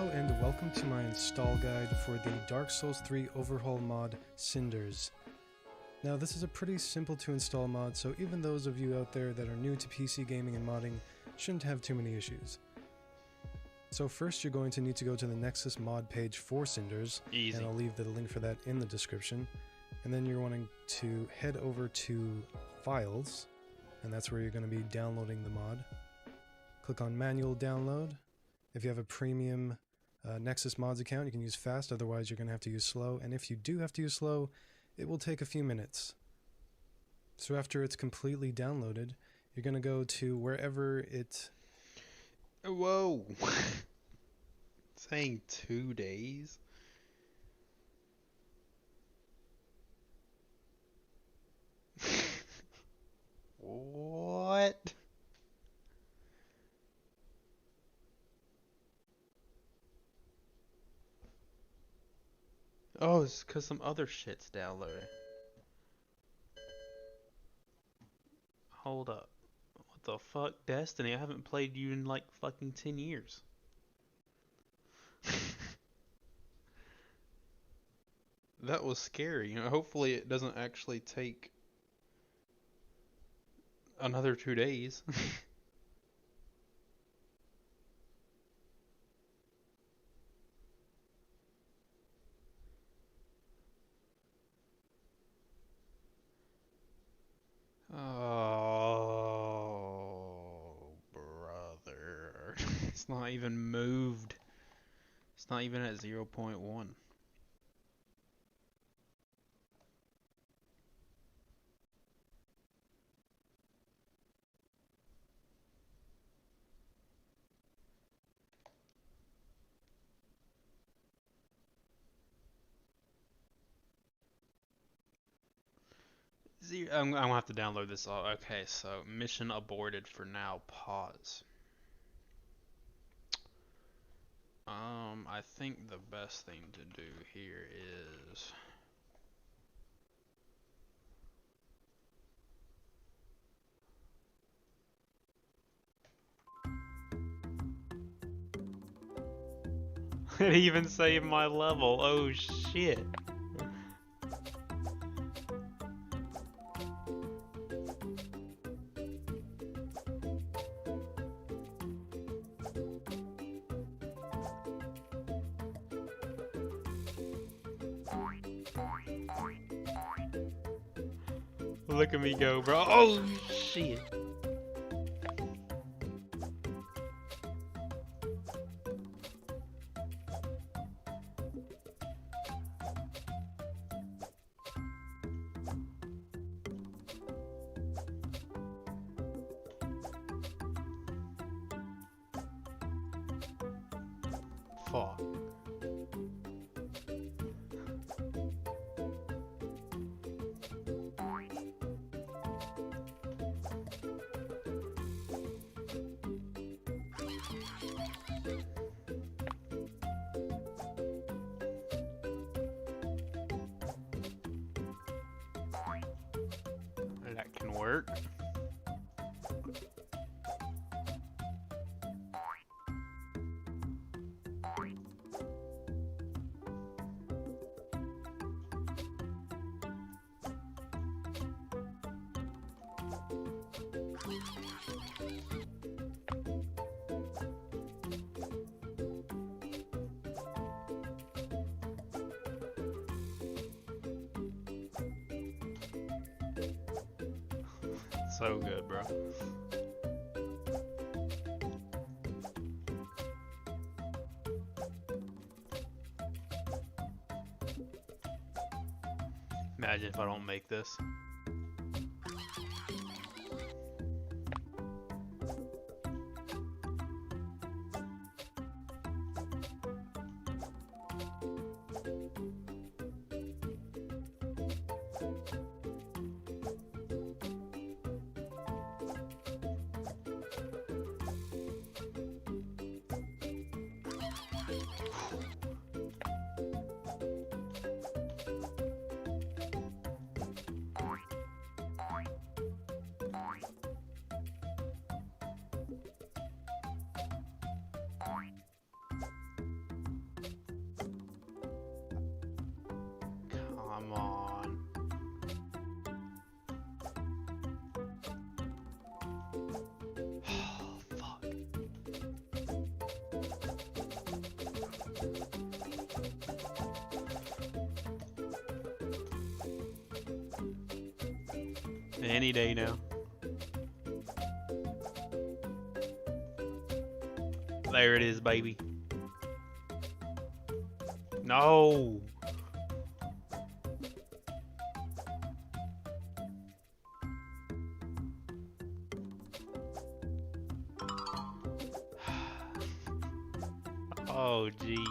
Hello and welcome to my install guide for the Dark Souls 3 overhaul mod, Cinders. Now this is a pretty simple to install mod, so even those of you out there that are new to PC gaming and modding shouldn't have too many issues. So first you're going to need to go to the Nexus mod page for Cinders, Easy. and I'll leave the link for that in the description. And then you're wanting to head over to Files, and that's where you're going to be downloading the mod. Click on Manual Download. If you have a premium Nexus mods account, you can use fast, otherwise you're going to have to use slow. And if you do have to use slow, it will take a few minutes. So after it's completely downloaded, you're going to go to wherever it... Whoa! Saying 2 days? What? Oh, it's because some other shit's downloading. Hold up. What the fuck? Destiny? I haven't played you in like fucking 10 years. That was scary. You know, hopefully it doesn't actually take another 2 days. Oh, brother. It's not even moved. It's not even at 0.1. I'm gonna have to download this all. Okay, so mission aborted for now. Pause. I think the best thing to do here is it even saved my level. Oh shit. Look at me go, bro. Oh, shit. Fuck. That can work. So good, bro. Imagine if I don't make this. Come on. Oh, fuck. Any day now. There it is, baby. No. Oh, jeez.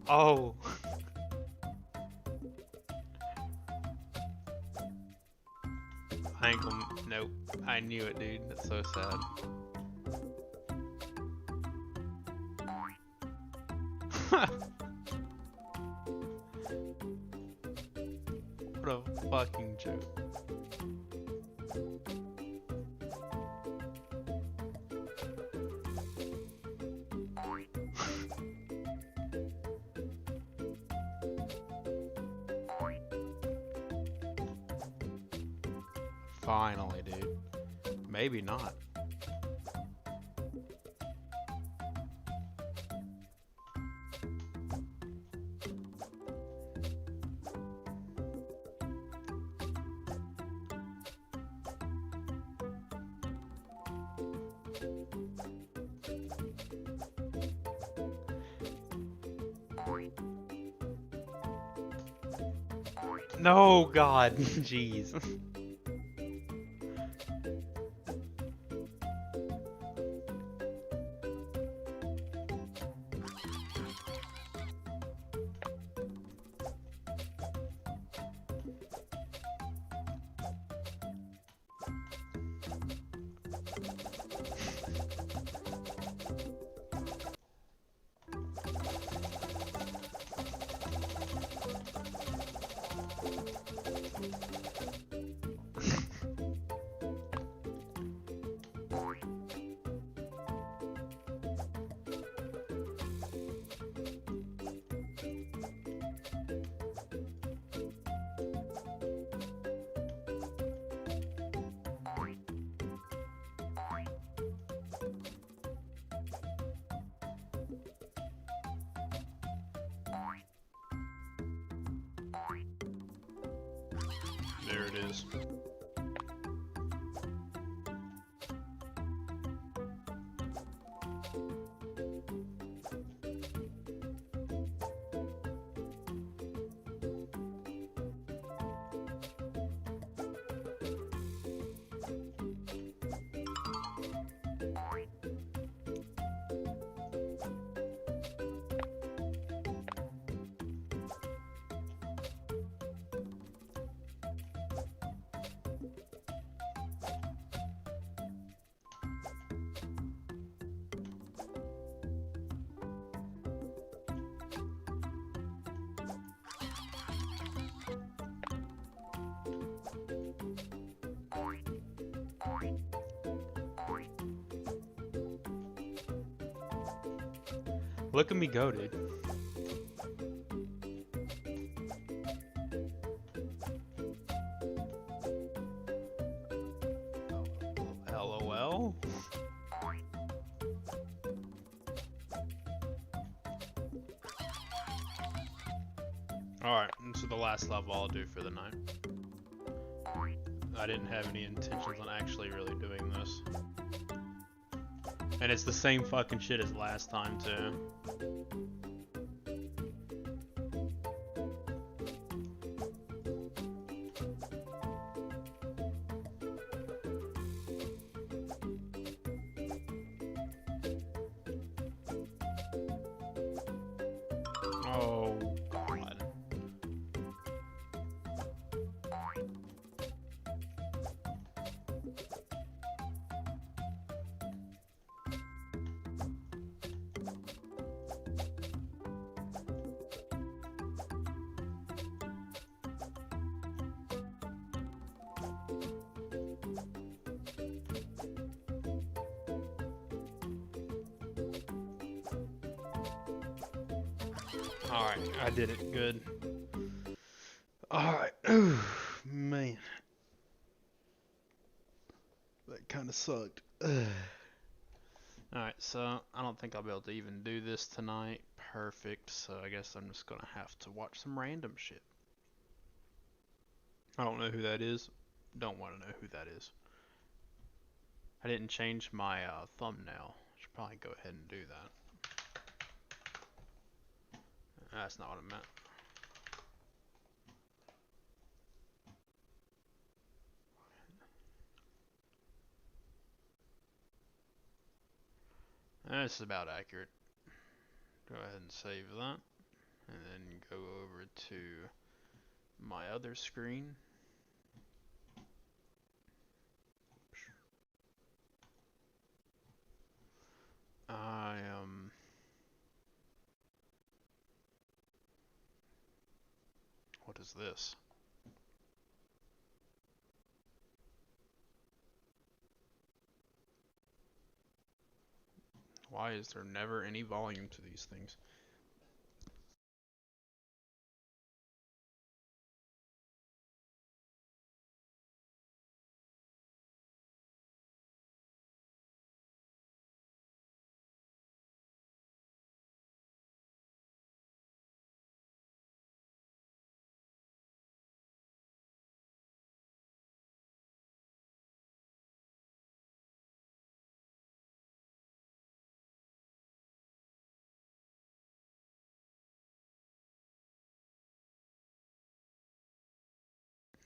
Oh. I ain't gonna, nope. I knew it, dude. That's so sad. What a fucking joke. Finally, dude. Maybe not. No, God, jeez. There it is. Look at me go, dude. LOL. Alright, so the last level I'll do for the night. I didn't have any intentions on actually really doing this. And it's the same fucking shit as last time, too. Oh, God. Alright, I did it. Good. Alright. Man. That kind of sucked. Alright, so I don't think I'll be able to even do this tonight. Perfect. So I guess I'm just gonna have to watch some random shit. I don't know who that is. Don't want to know who that is. I didn't change my thumbnail. Should probably go ahead and do that. That's not what I meant. This is about accurate. Go ahead and save that. And then go over to my other screen. What is this? Why is there never any volume to these things?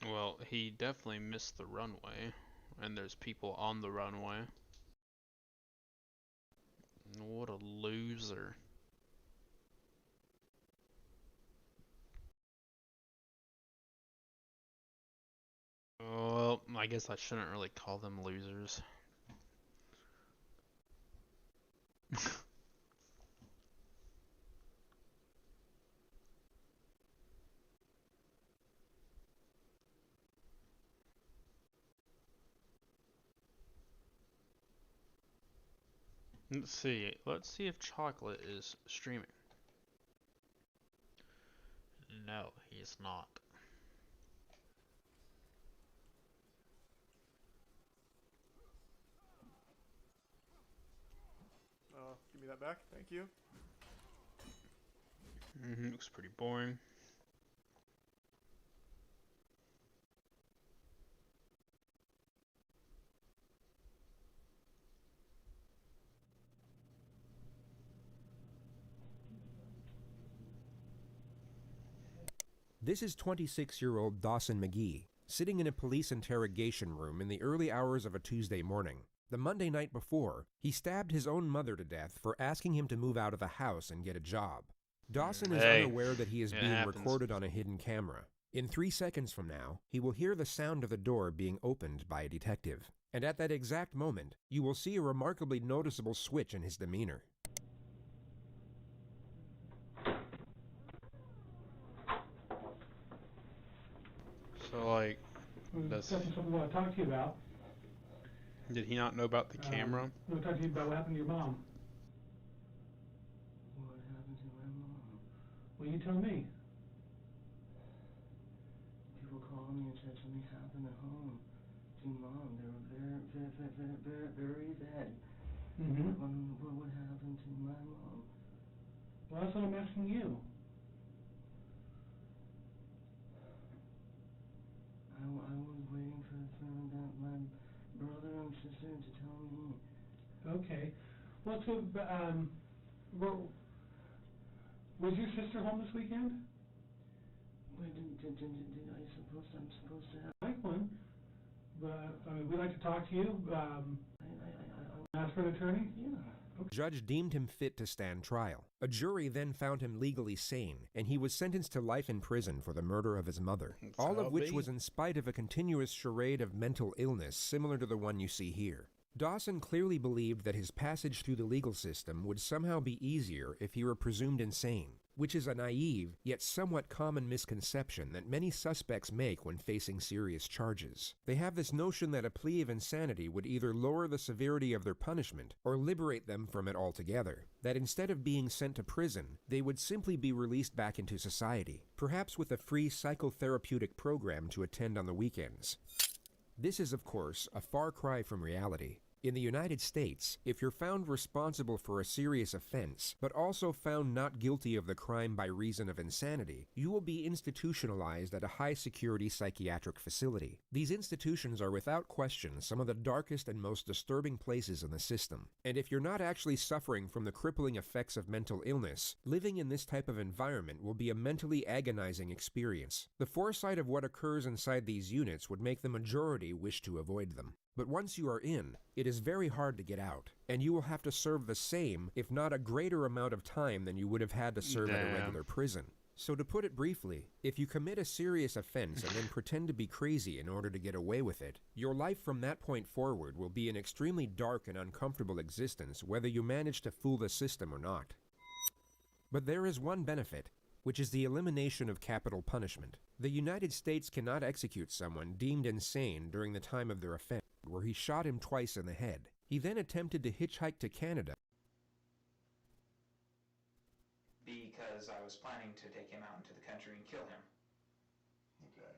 Well, he definitely missed the runway, and there's people on the runway. What a loser. Well, I guess I shouldn't really call them losers. Let's see. Let's see if Chocolate is streaming. No, he's not. Give me that back. Thank you. Looks pretty boring. This is 26-year-old Dawson McGee, sitting in a police interrogation room in the early hours of a Tuesday morning. The Monday night before, he stabbed his own mother to death for asking him to move out of the house and get a job. Dawson is unaware that he is being recorded on a hidden camera. In 3 seconds from now, he will hear the sound of the door being opened by a detective. And at that exact moment, you will see a remarkably noticeable switch in his demeanor. So, like, That's something I want to talk to you about. did he not know about the camera? I want to talk to you about what happened to your mom. What happened to my mom? Well, you tell me. People called me and said something happened at home to Mom. They were very bad. Mm-hmm. What would happen to my mom? Well, that's what I'm asking you. I was waiting for my brother and sister to tell me. Okay. Well, so, was your sister home this weekend? Wait, I'm supposed to have... I'd like one. But, I mean, we'd like to talk to you. Ask for an attorney? Yeah. The judge deemed him fit to stand trial. A jury then found him legally sane, and he was sentenced to life in prison for the murder of his mother, all of which was in spite of a continuous charade of mental illness similar to the one you see here. Dawson clearly believed that his passage through the legal system would somehow be easier if he were presumed insane, which is a naive yet somewhat common misconception that many suspects make when facing serious charges. They have this notion that a plea of insanity would either lower the severity of their punishment or liberate them from it altogether. That instead of being sent to prison, they would simply be released back into society, perhaps with a free psychotherapeutic program to attend on the weekends. This is, of course, a far cry from reality. In the United States, if you're found responsible for a serious offense, but also found not guilty of the crime by reason of insanity, you will be institutionalized at a high-security psychiatric facility. These institutions are without question some of the darkest and most disturbing places in the system. And if you're not actually suffering from the crippling effects of mental illness, living in this type of environment will be a mentally agonizing experience. The foresight of what occurs inside these units would make the majority wish to avoid them. But once you are in, it is very hard to get out, and you will have to serve the same, if not a greater amount of time than you would have had to serve at a regular prison. So to put it briefly, if you commit a serious offense and then pretend to be crazy in order to get away with it, your life from that point forward will be an extremely dark and uncomfortable existence whether you manage to fool the system or not. But there is one benefit, which is the elimination of capital punishment. The United States cannot execute someone deemed insane during the time of their offense, where he shot him twice in the head. He then attempted to hitchhike to Canada because I was planning to take him out into the country and kill him. Okay.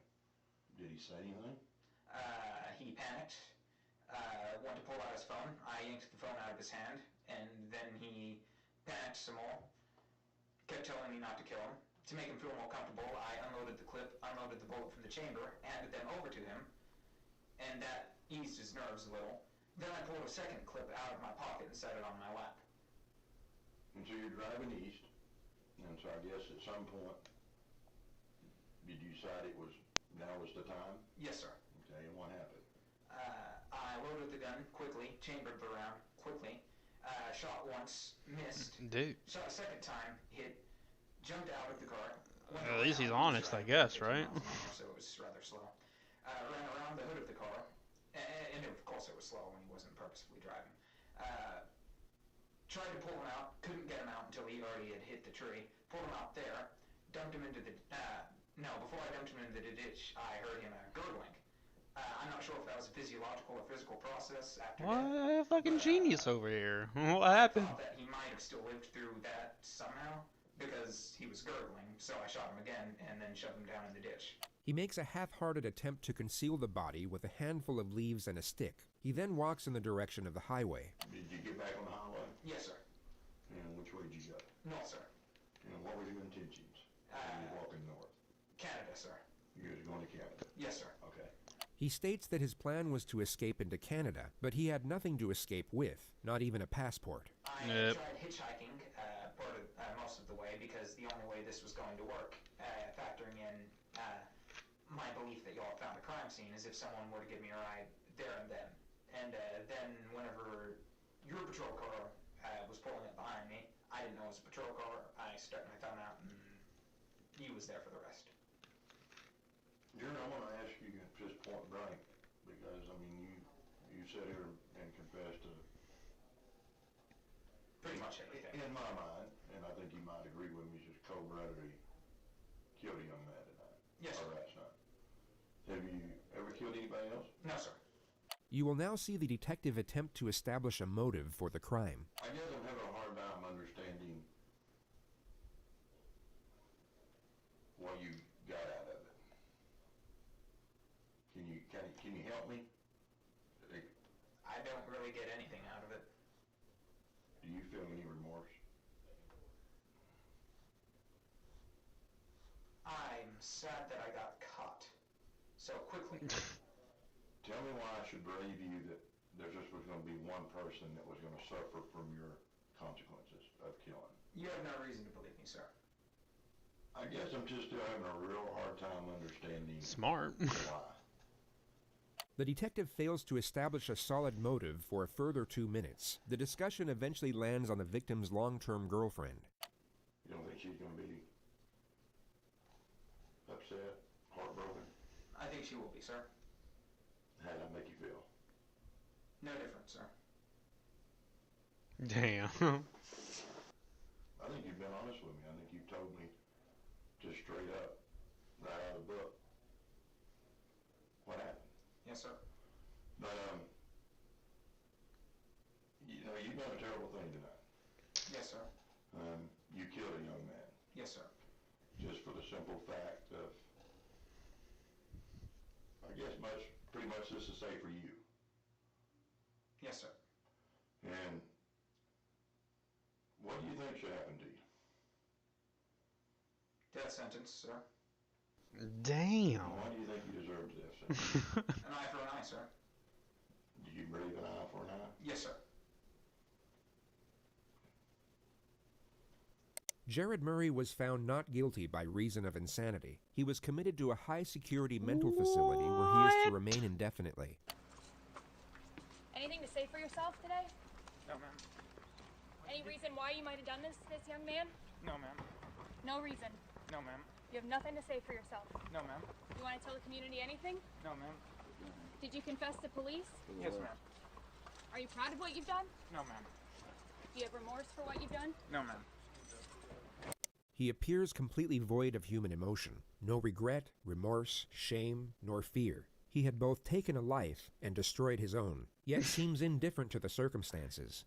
Did he say anything? He panicked, wanted to pull out his phone. I yanked the phone out of his hand, and then he panicked some more. Kept telling me not to kill him. To make him feel more comfortable, I unloaded the clip, unloaded the bullet from the chamber, handed them over to him, and that eased his nerves a little. Then I pulled a second clip out of my pocket and set it on my lap. And so you're driving east, and so I guess at some point, did you decide now was the time? Yes, sir. Okay, and what happened? I loaded the gun quickly, chambered the round quickly, shot once, missed, Dude. shot a second time, hit, jumped out of the car. At least he's honest, I guess, right? So it was rather slow. Ran around the hood of the car, and of course it was slow when he wasn't purposefully driving. Tried to pull him out, couldn't get him out until he already had hit the tree. Pulled him out there, dumped him into the, before I dumped him into the ditch, I heard him gurgling. I'm not sure if that was a physiological or physical process after What that. a fucking genius over here. What happened? I thought that he might have still lived through that somehow, because he was gurgling, so I shot him again and then shoved him down in the ditch. He makes a half-hearted attempt to conceal the body with a handful of leaves and a stick. He then walks in the direction of the highway. Did you get back on the highway? Yes, sir. And which way did you go? North, sir. And what were your intentions? You were walking north. Canada, sir. You was going to Canada? Yes, sir. Okay. He states that his plan was to escape into Canada, but he had nothing to escape with, not even a passport. I Yep. tried hitchhiking most of the way because the only way this was going to work, factoring in my belief that y'all found a crime scene, is if someone were to give me a ride there and then. And then whenever your patrol car was pulling up behind me, I didn't know it was a patrol car. I stuck my thumb out and he was there for the rest. Jerry, I want to ask you just point blank, because, I mean, you sat here and confessed to, Pretty much everything. in my mind, and I think you might agree with me, just cold-bloodedly killed a young man tonight. Yes, sir. Or last night. Have you ever killed anybody else? No, sir. You will now see the detective attempt to establish a motive for the crime. I guess I'm having a hard time understanding what you got out of it. Can you help me? I don't really get anything out of it. Do you feel any remorse? I'm sad that I got caught so quickly. Tell me why I should believe you that there just was going to be one person that was going to suffer from your consequences of killing. You have no reason to believe me, sir. I guess I'm just still having a real hard time understanding Smart. why. The detective fails to establish a solid motive for a further 2 minutes. The discussion eventually lands on the victim's long-term girlfriend. You don't think she's going to be upset, heartbroken? I think she will be, sir. How does that make you feel? No different, sir. Damn. I think you've been honest with me. I think you've told me Yes, sir. But, you know, you've done a terrible thing tonight. Yes, sir. You killed a young man. Yes, sir. Just for the simple fact of, I guess pretty much this is safe for you. Yes, sir. And what do you think should happen to you? Death sentence, sir. Damn. Why do you think you deserve the death sentence? An eye for an eye, sir. Do you believe an eye for an eye? Yes, sir. Jared Murray was found not guilty by reason of insanity. He was committed to a high-security mental facility where he is to remain indefinitely. Anything to say for yourself today? No, ma'am. Any reason why you might have done this to this young man? No, ma'am. No reason. No, ma'am. You have nothing to say for yourself. No, ma'am. You want to tell the community anything? No, ma'am. Did you confess to police? Yes, ma'am. Are you proud of what you've done? No, ma'am. Do you have remorse for what you've done? No, ma'am. He appears completely void of human emotion. No regret, remorse, shame, nor fear. He had both taken a life and destroyed his own, yet seems indifferent to the circumstances.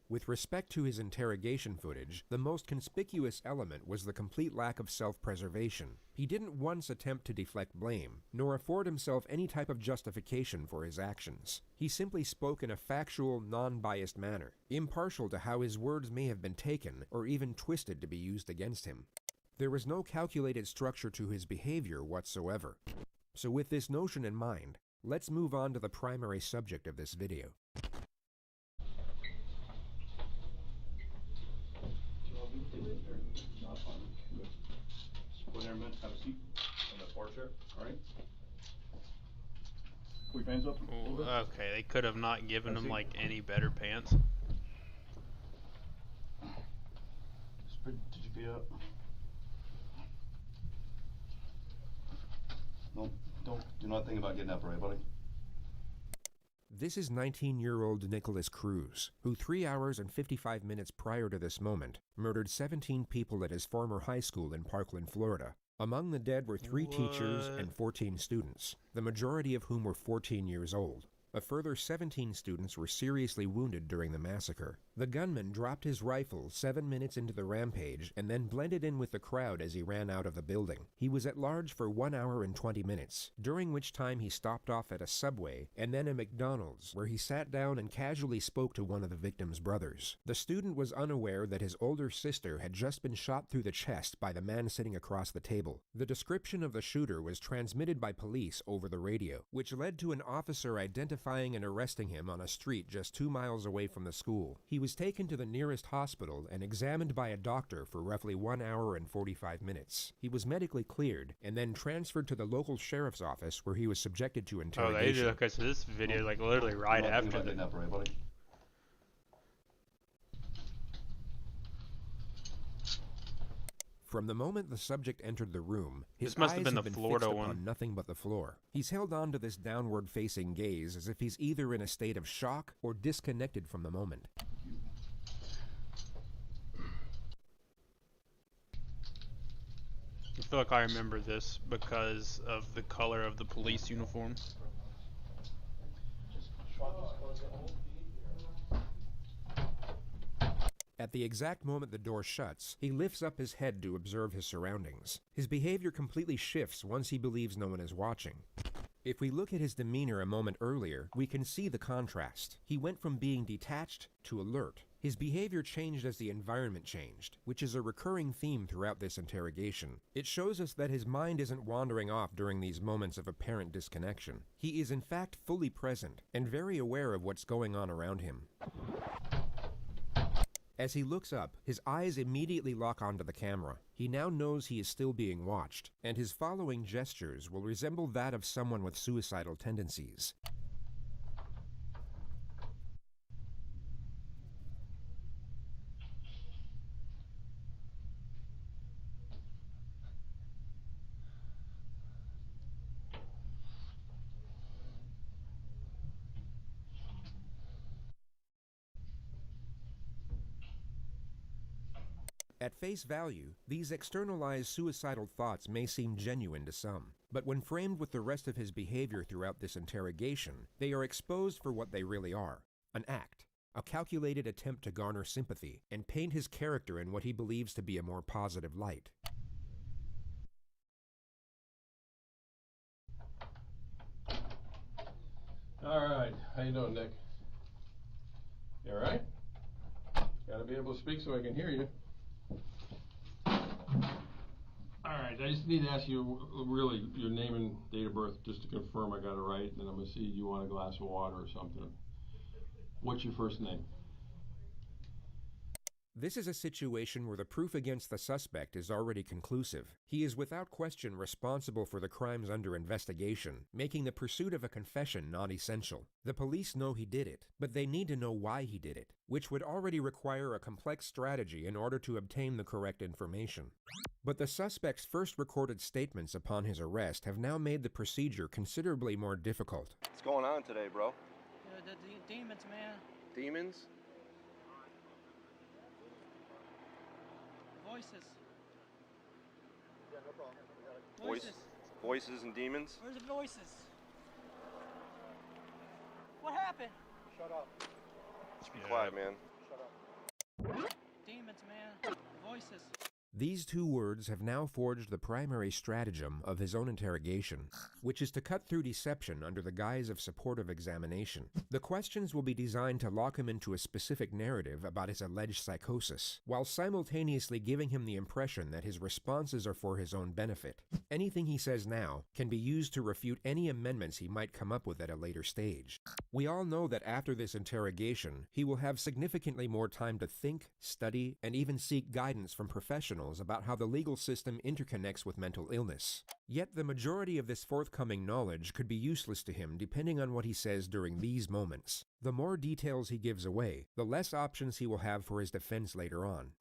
With respect to his interrogation footage, the most conspicuous element was the complete lack of self-preservation. He didn't once attempt to deflect blame, nor afford himself any type of justification for his actions. He simply spoke in a factual, non-biased manner, impartial to how his words may have been taken or even twisted to be used against him. There was no calculated structure to his behavior whatsoever. So with this notion in mind, let's move on to the primary subject of this video. Go there a minute, have a seat on the bar chair, alright? Put your hands up. Ooh, okay, they could have not given him like any better pants. Did you feet up? No, don't do not think about getting up, alright, buddy? This is 19-year-old Nicholas Cruz, who 3 hours and 55 minutes prior to this moment murdered 17 people at his former high school in Parkland, Florida. Among the dead were 3 teachers and 14 students, the majority of whom were 14 years old. A further 17 students were seriously wounded during the massacre. The gunman dropped his rifle 7 minutes into the rampage and then blended in with the crowd as he ran out of the building. He was at large for 1 hour and 20 minutes, during which time he stopped off at a Subway and then a McDonald's, where he sat down and casually spoke to one of the victim's brothers. The student was unaware that his older sister had just been shot through the chest by the man sitting across the table. The description of the shooter was transmitted by police over the radio, which led to an officer identifying and arresting him on a street just 2 miles away from the school. He was taken to the nearest hospital and examined by a doctor for roughly 1 hour and 45 minutes. He was medically cleared and then transferred to the local sheriff's office where he was subjected to interrogation. Oh, they did. Okay, so this video like literally right after the. Up, right, buddy? From the moment the subject entered the room, his This must eyes have been the fixed Florida upon one. nothing but the floor. He's held on to this downward-facing gaze as if he's either in a state of shock or disconnected from the moment. I feel like I remember this because of the color of the police uniform. At the exact moment the door shuts, he lifts up his head to observe his surroundings. His behavior completely shifts once he believes no one is watching. If we look at his demeanor a moment earlier, we can see the contrast. He went from being detached to alert. His behavior changed as the environment changed, which is a recurring theme throughout this interrogation. It shows us that his mind isn't wandering off during these moments of apparent disconnection. He is in fact fully present and very aware of what's going on around him. As he looks up, his eyes immediately lock onto the camera. He now knows he is still being watched, and his following gestures will resemble that of someone with suicidal tendencies. At face value, these externalized suicidal thoughts may seem genuine to some, But when framed with the rest of his behavior throughout this interrogation, they are exposed for what they really are: an act, a calculated attempt to garner sympathy and paint his character in what he believes to be a more positive light. All right, how you doing, Nick? You all right? Gotta be able to speak so I can hear you. All right, I just need to ask you really your name and date of birth just to confirm I got it right, and then I'm gonna see you want a glass of water or something. What's your first name? This is a situation where the proof against the suspect is already conclusive. He is without question responsible for the crimes under investigation, making the pursuit of a confession not essential. The police know he did it, but they need to know why he did it, which would already require a complex strategy in order to obtain the correct information. But the suspect's first recorded statements upon his arrest have now made the procedure considerably more difficult. What's going on today, bro? The demons, man. Demons? Voices. Yeah, no problem. Voices. Voices and demons? Where's the voices? What happened? Shut up. Just be quiet, man. Shut up. Demons, man. Voices. These two words have now forged the primary stratagem of his own interrogation, which is to cut through deception under the guise of supportive examination. The questions will be designed to lock him into a specific narrative about his alleged psychosis, while simultaneously giving him the impression that his responses are for his own benefit. Anything he says now can be used to refute any amendments he might come up with at a later stage. We all know that after this interrogation, he will have significantly more time to think, study, and even seek guidance from professionals about how the legal system interconnects with mental illness. Yet the majority of this forthcoming knowledge could be useless to him depending on what he says during these moments. The more details he gives away, the less options he will have for his defense later on.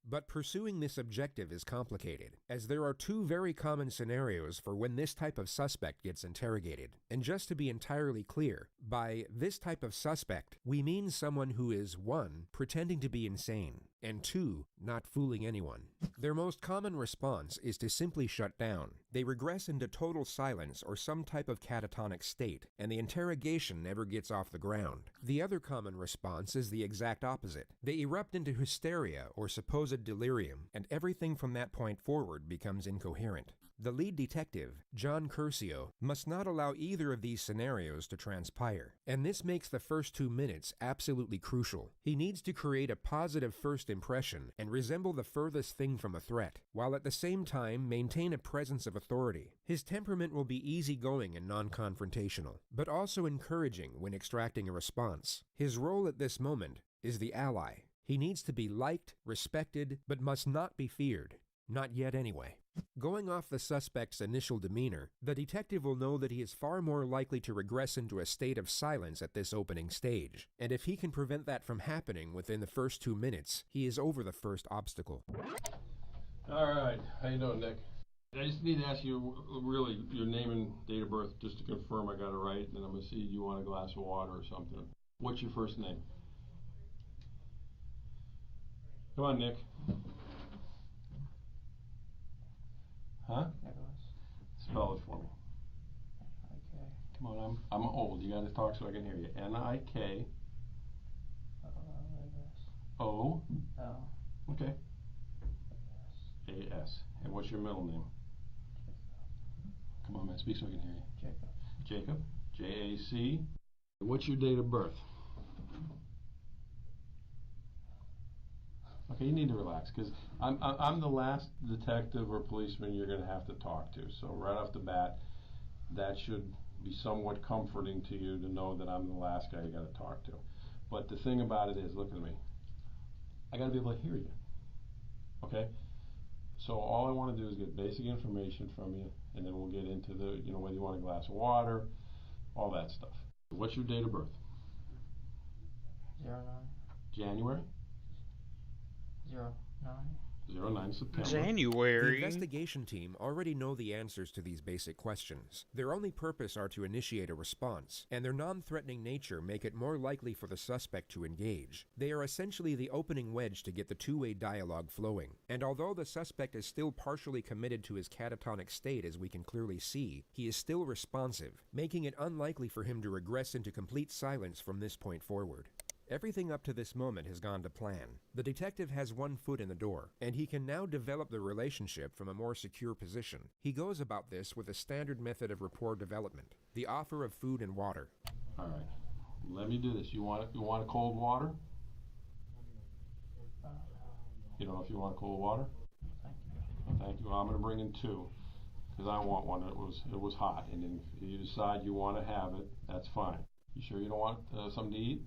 But pursuing this objective is complicated, as there are two very common scenarios for when this type of suspect gets interrogated. And just to be entirely clear, by this type of suspect, we mean someone who is 1. Pretending to be insane, and 2. Not fooling anyone. Their most common response is to simply shut down. They regress into total silence or some type of catatonic state, and the interrogation never gets off the ground. The other common response is the exact opposite. They erupt into hysteria or supposed delirium, and everything from that point forward becomes incoherent. The lead detective, John Curcio, must not allow either of these scenarios to transpire, and this makes the first 2 minutes absolutely crucial. He needs to create a positive first impression and resemble the furthest thing from a threat, while at the same time maintain a presence of authority. His temperament will be easygoing and non-confrontational, but also encouraging when extracting a response. His role at this moment is the ally. He needs to be liked, respected, but must not be feared. Not yet anyway. Going off the suspect's initial demeanor, the detective will know that he is far more likely to regress into a state of silence at this opening stage, and if he can prevent that from happening within the first 2 minutes, he is over the first obstacle. All right, how you doing, Nick? I just need to ask you really your name and date of birth just to confirm I got it right, and then I'm gonna see you want a glass of water or something. What's your first name? Come on, Nick. Huh? Spell it for me. Okay. Come on, I'm old. You gotta talk so I can hear you. N-I-K. O. L. Okay. A-S. And what's your middle name? Come on, man, speak so I can hear you. Jacob. Jacob. J-A-C. What's your date of birth? Okay, you need to relax, because I'm the last detective or policeman you're going to have to talk to. So right off the bat, that should be somewhat comforting to you to know that I'm the last guy you got to talk to. But the thing about it is, look at me. I got to be able to hear you. Okay? So all I want to do is get basic information from you, and then we'll get into the, whether you want a glass of water, all that stuff. What's your date of birth? 09. January? 09. 09 September. The January. investigation team already know the answers to these basic questions. Their only purpose are to initiate a response, and their non-threatening nature make it more likely for the suspect to engage. They are essentially the opening wedge to get the two-way dialogue flowing. And although the suspect is still partially committed to his catatonic state, as we can clearly see, he is still responsive, making it unlikely for him to regress into complete silence from this point forward. Everything up to this moment has gone to plan. The detective has one foot in the door, and he can now develop the relationship from a more secure position. He goes about this with a standard method of rapport development, the offer of food and water. All right, let me do this. You want cold water? You don't know if you want cold water? Thank you. Well, I'm going to bring in 2, because I want one. It was hot, and then if you decide you want to have it, that's fine. You sure you don't want something to eat?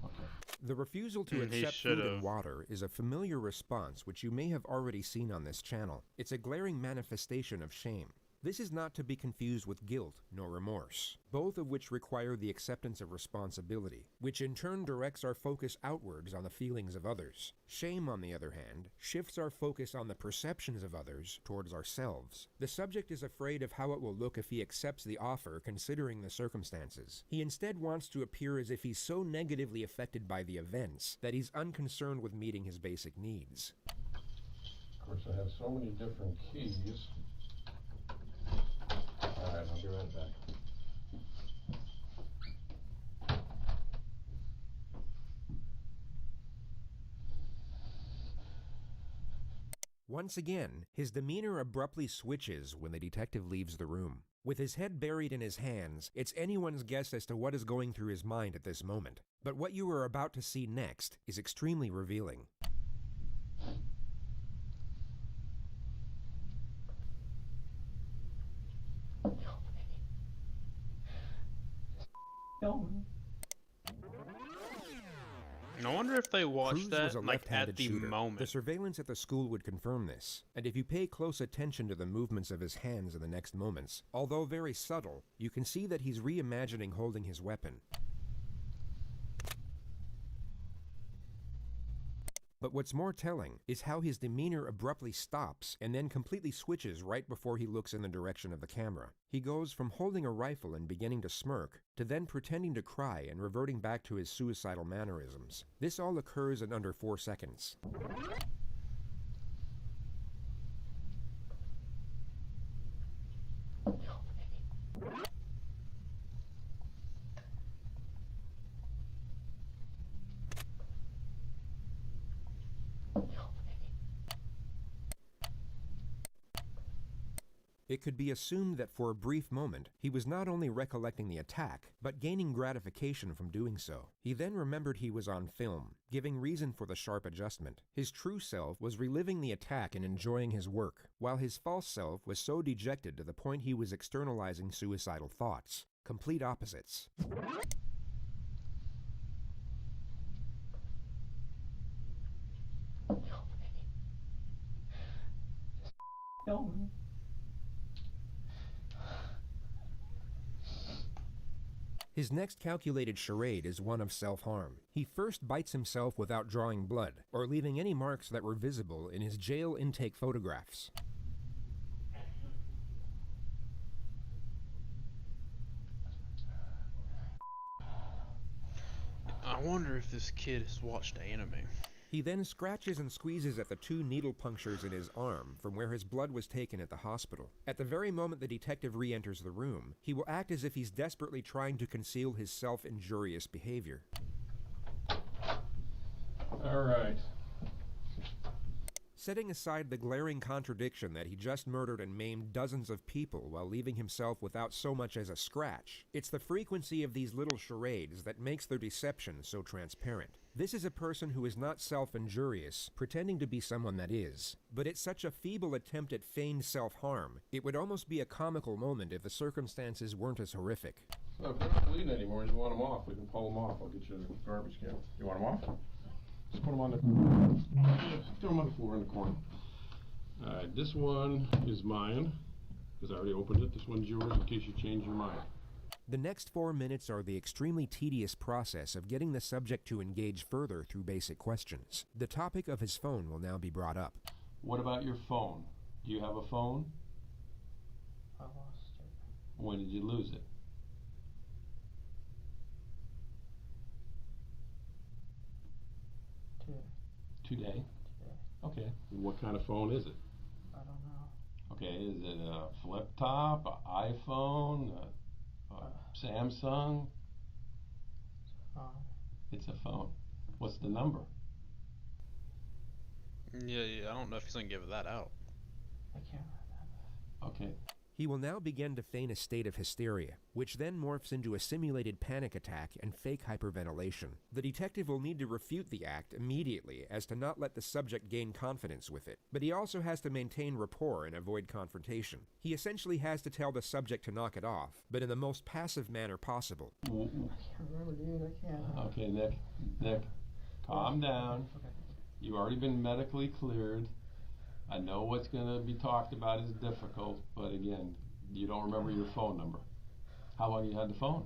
Okay. The refusal to accept food and water is a familiar response which you may have already seen on this channel. It's a glaring manifestation of shame. This is not to be confused with guilt nor remorse, both of which require the acceptance of responsibility, which in turn directs our focus outwards on the feelings of others. Shame, on the other hand, shifts our focus on the perceptions of others towards ourselves. The subject is afraid of how it will look if he accepts the offer considering the circumstances. He instead wants to appear as if he's so negatively affected by the events that he's unconcerned with meeting his basic needs. Of course, I have so many different keys. All right, I'll be right back. Once again, his demeanor abruptly switches when the detective leaves the room. With his head buried in his hands, it's anyone's guess as to what is going through his mind at this moment. But what you are about to see next is extremely revealing. I wonder if they watched Cruz that was a like at left-handed the shooter. moment. The surveillance at the school would confirm this, and if you pay close attention to the movements of his hands in the next moments, although very subtle, you can see that he's reimagining holding his weapon. But what's more telling is how his demeanor abruptly stops and then completely switches right before he looks in the direction of the camera. He goes from holding a rifle and beginning to smirk, to then pretending to cry and reverting back to his suicidal mannerisms. This all occurs in under 4 seconds. It could be assumed that for a brief moment, he was not only recollecting the attack, but gaining gratification from doing so. He then remembered he was on film, giving reason for the sharp adjustment. His true self was reliving the attack and enjoying his work, while his false self was so dejected to the point he was externalizing suicidal thoughts. Complete opposites. His next calculated charade is one of self-harm. He first bites himself without drawing blood, or leaving any marks that were visible in his jail intake photographs. I wonder if this kid has watched anime. He then scratches and squeezes at the 2 needle punctures in his arm from where his blood was taken at the hospital. At the very moment the detective re-enters the room, he will act as if he's desperately trying to conceal his self-injurious behavior. All right. Setting aside the glaring contradiction that he just murdered and maimed dozens of people while leaving himself without so much as a scratch, it's the frequency of these little charades that makes their deception so transparent. This is a person who is not self-injurious, pretending to be someone that is. But it's such a feeble attempt at feigned self-harm, it would almost be a comical moment if the circumstances weren't as horrific. So if they're not bleeding anymore, you want them off. We can pull them off. I'll get you a garbage can. You want them off? Just put them on the... Throw them on the floor in the corner. Alright, this one is mine, because I already opened it. This one's yours in case you change your mind. The next 4 minutes are the extremely tedious process of getting the subject to engage further through basic questions. The topic of his phone will now be brought up. What about your phone? Do you have a phone? I lost it. When did you lose it? Today. Today? Okay. What kind of phone is it? I don't know. Okay, is it a flip top, an iPhone, a Samsung? It's a phone. What's the number? Yeah, I don't know if he's gonna give that out. I can't remember. Okay. He will now begin to feign a state of hysteria, which then morphs into a simulated panic attack and fake hyperventilation. The detective will need to refute the act immediately as to not let the subject gain confidence with it, but he also has to maintain rapport and avoid confrontation. He essentially has to tell the subject to knock it off, but in the most passive manner possible. I can't remember, dude. I can't. Okay, Nick, calm down. Okay. You've already been medically cleared. I know what's going to be talked about is difficult, but again, you don't remember your phone number. How long you had the phone?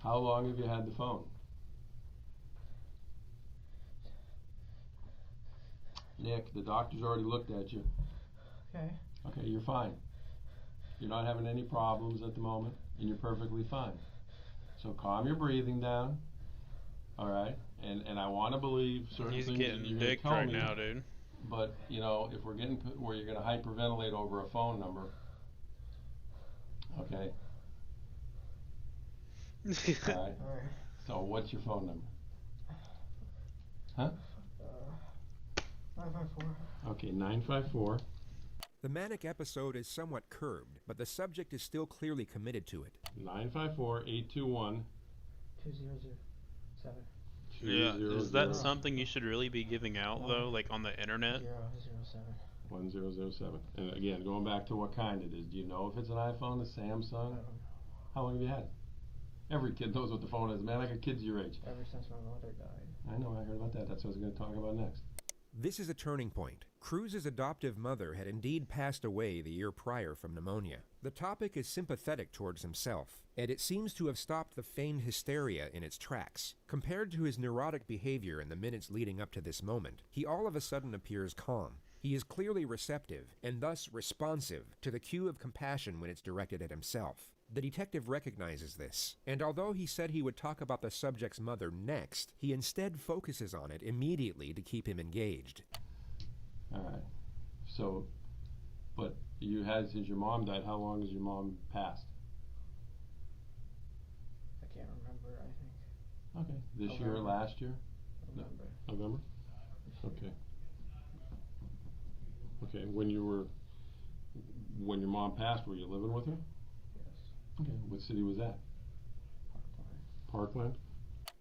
How long have you had the phone? Nick, the doctor's already looked at you. Okay. Okay, you're fine. You're not having any problems at the moment, and you're perfectly fine. So calm your breathing down, all right? And I want to believe certain He's things getting that you're going to dicked tell right me. now, dude. But, you know, if we're getting where you're going to hyperventilate over a phone number, okay? All right. All right. So what's your phone number? Huh? 954. Okay, 954. The manic episode is somewhat curbed, but the subject is still clearly committed to it. 954-821. 2007. Yeah, is that something you should really be giving out, though, like on the internet? 007. 1007. And again, going back to what kind it is. Do you know if it's an iPhone, a Samsung? I don't know. How long have you had it? Every kid knows what the phone is, man. I got kids your age. Ever since my mother died. I know, I heard about that. That's what I was going to talk about next. This is a turning point. Cruz's adoptive mother had indeed passed away the year prior from pneumonia. The topic is sympathetic towards himself, and it seems to have stopped the feigned hysteria in its tracks. Compared to his neurotic behavior in the minutes leading up to this moment, he all of a sudden appears calm. He is clearly receptive, and thus responsive, to the cue of compassion when it's directed at himself. The detective recognizes this, and although he said he would talk about the subject's mother next, he instead focuses on it immediately to keep him engaged. All right. So, but you had, since your mom died, how long has your mom passed? I can't remember, I think. Okay. This November. year or last year? November. November? Okay. Okay. When your mom passed, were you living with her? Yes. Okay. What city was that? Parkland?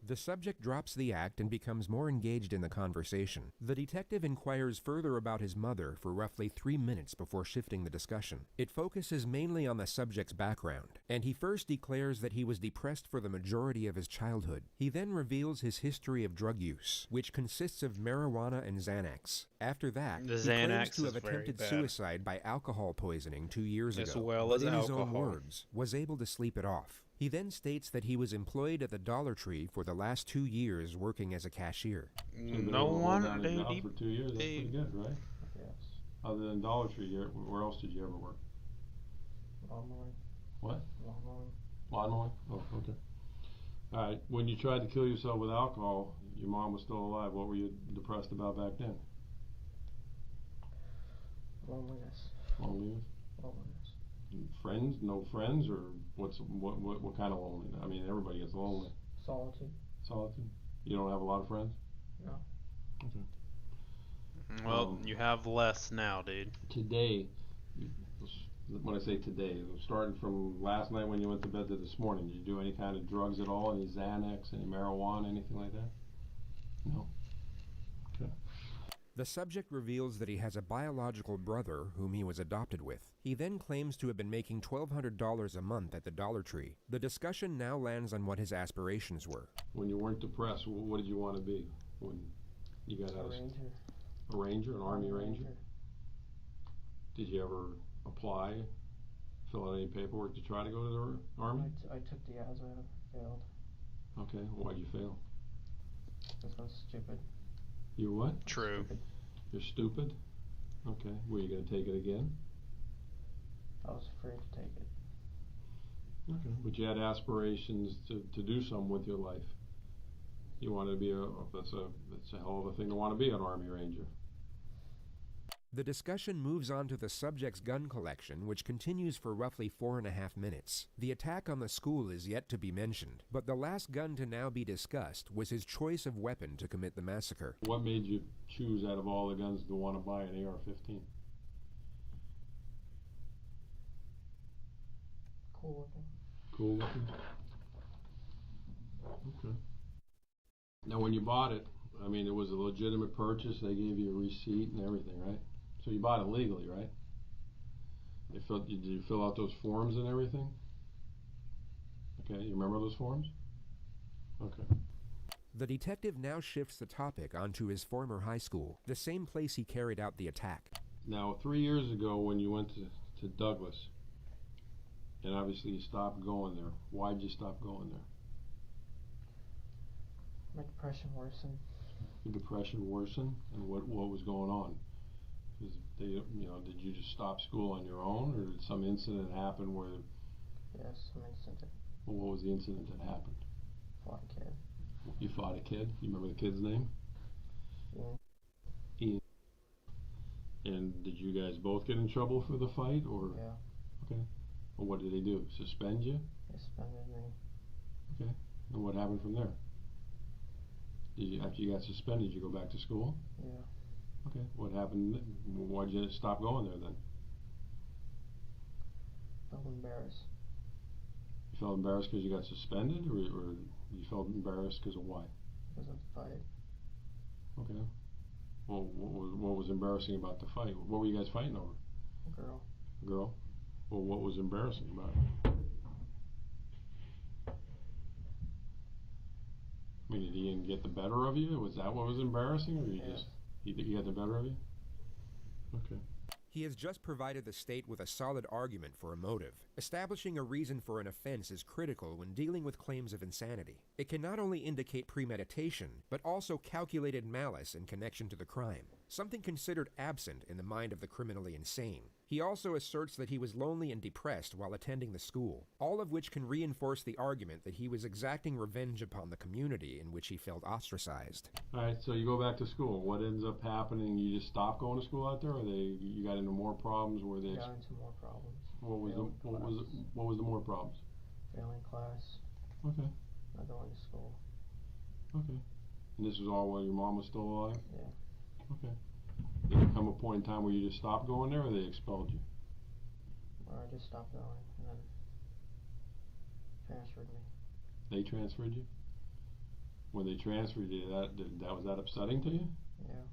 The subject drops the act and becomes more engaged in the conversation. The detective inquires further about his mother for roughly 3 minutes before shifting the discussion. It focuses mainly on the subject's background, and he first declares that he was depressed for the majority of his childhood. He then reveals his history of drug use, which consists of marijuana and Xanax. After that, The he claims Xanax to have is very attempted bad. suicide by alcohol poisoning 2 years As ago, well but as in his own alcohol. words, was able to sleep it off. He then states that he was employed at the Dollar Tree for the last 2 years working as a cashier. So you've been No able to hold wonder down a job they for 2 years. That's pretty good, right? Yes. Other than Dollar Tree, where else did you ever work? Lawn mowing. What? Lawn mowing. Lawn mowing? Oh, okay. All right. When you tried to kill yourself with alcohol, your mom was still alive. What were you depressed about back then? Loneliness. Loneliness? Loneliness. Friends? No friends? Or what kind of loneliness? I mean, everybody gets lonely. Solitude. Solitude? You don't have a lot of friends? No. Okay. Well, you have less now, dude. Today, when I say today, starting from last night when you went to bed to this morning, did you do any kind of drugs at all? Any Xanax, any marijuana, anything like that? No? Okay. The subject reveals that he has a biological brother whom he was adopted with. He then claims to have been making $1,200 a month at the Dollar Tree. The discussion now lands on what his aspirations were. When you weren't depressed, what did you want to be when you got out of A ranger. A ranger, an Army Ranger? Did you ever apply, fill out any paperwork to try to go to the Army? I took the ASVAB, failed. Okay, why'd you fail? Because I was stupid. You what? True. Stupid. You're stupid? Okay, were you going to take it again? I was afraid to take it. Okay, but you had aspirations to do something with your life. You wanted to be that's a hell of a thing to want to be an Army Ranger. The discussion moves on to the subject's gun collection, which continues for roughly 4.5 minutes. The attack on the school is yet to be mentioned, but the last gun to now be discussed was his choice of weapon to commit the massacre. What made you choose out of all the guns to want to buy an AR-15? Cool looking. Cool looking? Okay. Now when you bought it, I mean, it was a legitimate purchase. They gave you a receipt and everything, right? So you bought it legally, right? Did you fill out those forms and everything? Okay, you remember those forms? Okay. The detective now shifts the topic onto his former high school, the same place he carried out the attack. Now, 3 years ago when you went to Douglas, and obviously you stopped going there, why'd you stop going there? My depression worsened. Your depression worsened? And what was going on? Did you just stop school on your own, or did some incident happen where... Yes, some incident. Well, what was the incident that happened? Fought a kid. You fought a kid? You remember the kid's name? Ian. And did you guys both get in trouble for the fight, or? Yeah. Okay. Well, what did they do? Suspend you? They suspended me. Okay. And what happened from there? After you got suspended, did you go back to school? Yeah. Okay. What happened? Why'd you stop going there then? Felt embarrassed. You felt embarrassed because you got suspended, or you felt embarrassed because of why? Because of the fight. Okay. Well, what was embarrassing about the fight? What were you guys fighting over? A girl. A girl? Well, what was embarrassing about it? I mean, did Ian get the better of you? Was that what was embarrassing, or you got the better of you? Okay. He has just provided the state with a solid argument for a motive. Establishing a reason for an offense is critical when dealing with claims of insanity. It can not only indicate premeditation, but also calculated malice in connection to the crime, something considered absent in the mind of the criminally insane. He also asserts that he was lonely and depressed while attending the school, all of which can reinforce the argument that he was exacting revenge upon the community in which he felt ostracized. Alright, so you go back to school. What ends up happening? You just stop going to school out there, or you got into more problems? Got into more problems. What was the more problems? Failing class. Okay. Not going to school. Okay. And this was all while your mom was still alive? Yeah. Okay. Did there come a point in time where you just stopped going there, or they expelled you? Or I just stopped going and then transferred me. They transferred you? When they transferred you, was that upsetting to you? Yeah.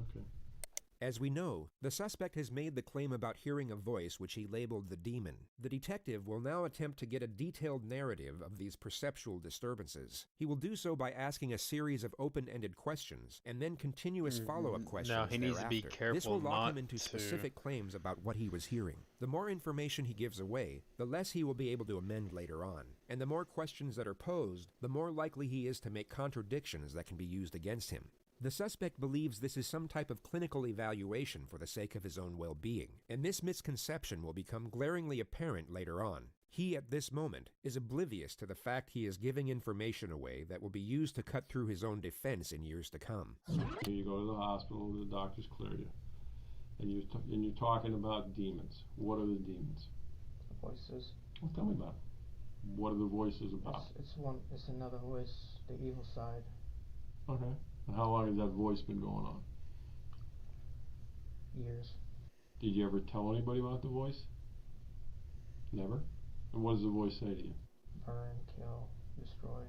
Okay. As we know, the suspect has made the claim about hearing a voice which he labeled the demon. The detective will now attempt to get a detailed narrative of these perceptual disturbances. He will do so by asking a series of open-ended questions and then continuous follow-up questions. No, he needs to be thereafter. careful This will lock not him into to- specific claims about what he was hearing. The more information he gives away, the less he will be able to amend later on. And the more questions that are posed, the more likely he is to make contradictions that can be used against him. The suspect believes this is some type of clinical evaluation for the sake of his own well-being, and this misconception will become glaringly apparent later on. He, at this moment, is oblivious to the fact he is giving information away that will be used to cut through his own defense in years to come. You go to the hospital, the doctors clear you, and you're talking about demons. What are the demons? The voices. Well, tell me about it. What are the voices about? It's another voice, the evil side. Okay. And how long has that voice been going on? Years. Did you ever tell anybody about the voice? Never? And what does the voice say to you? Burn, kill, destroy.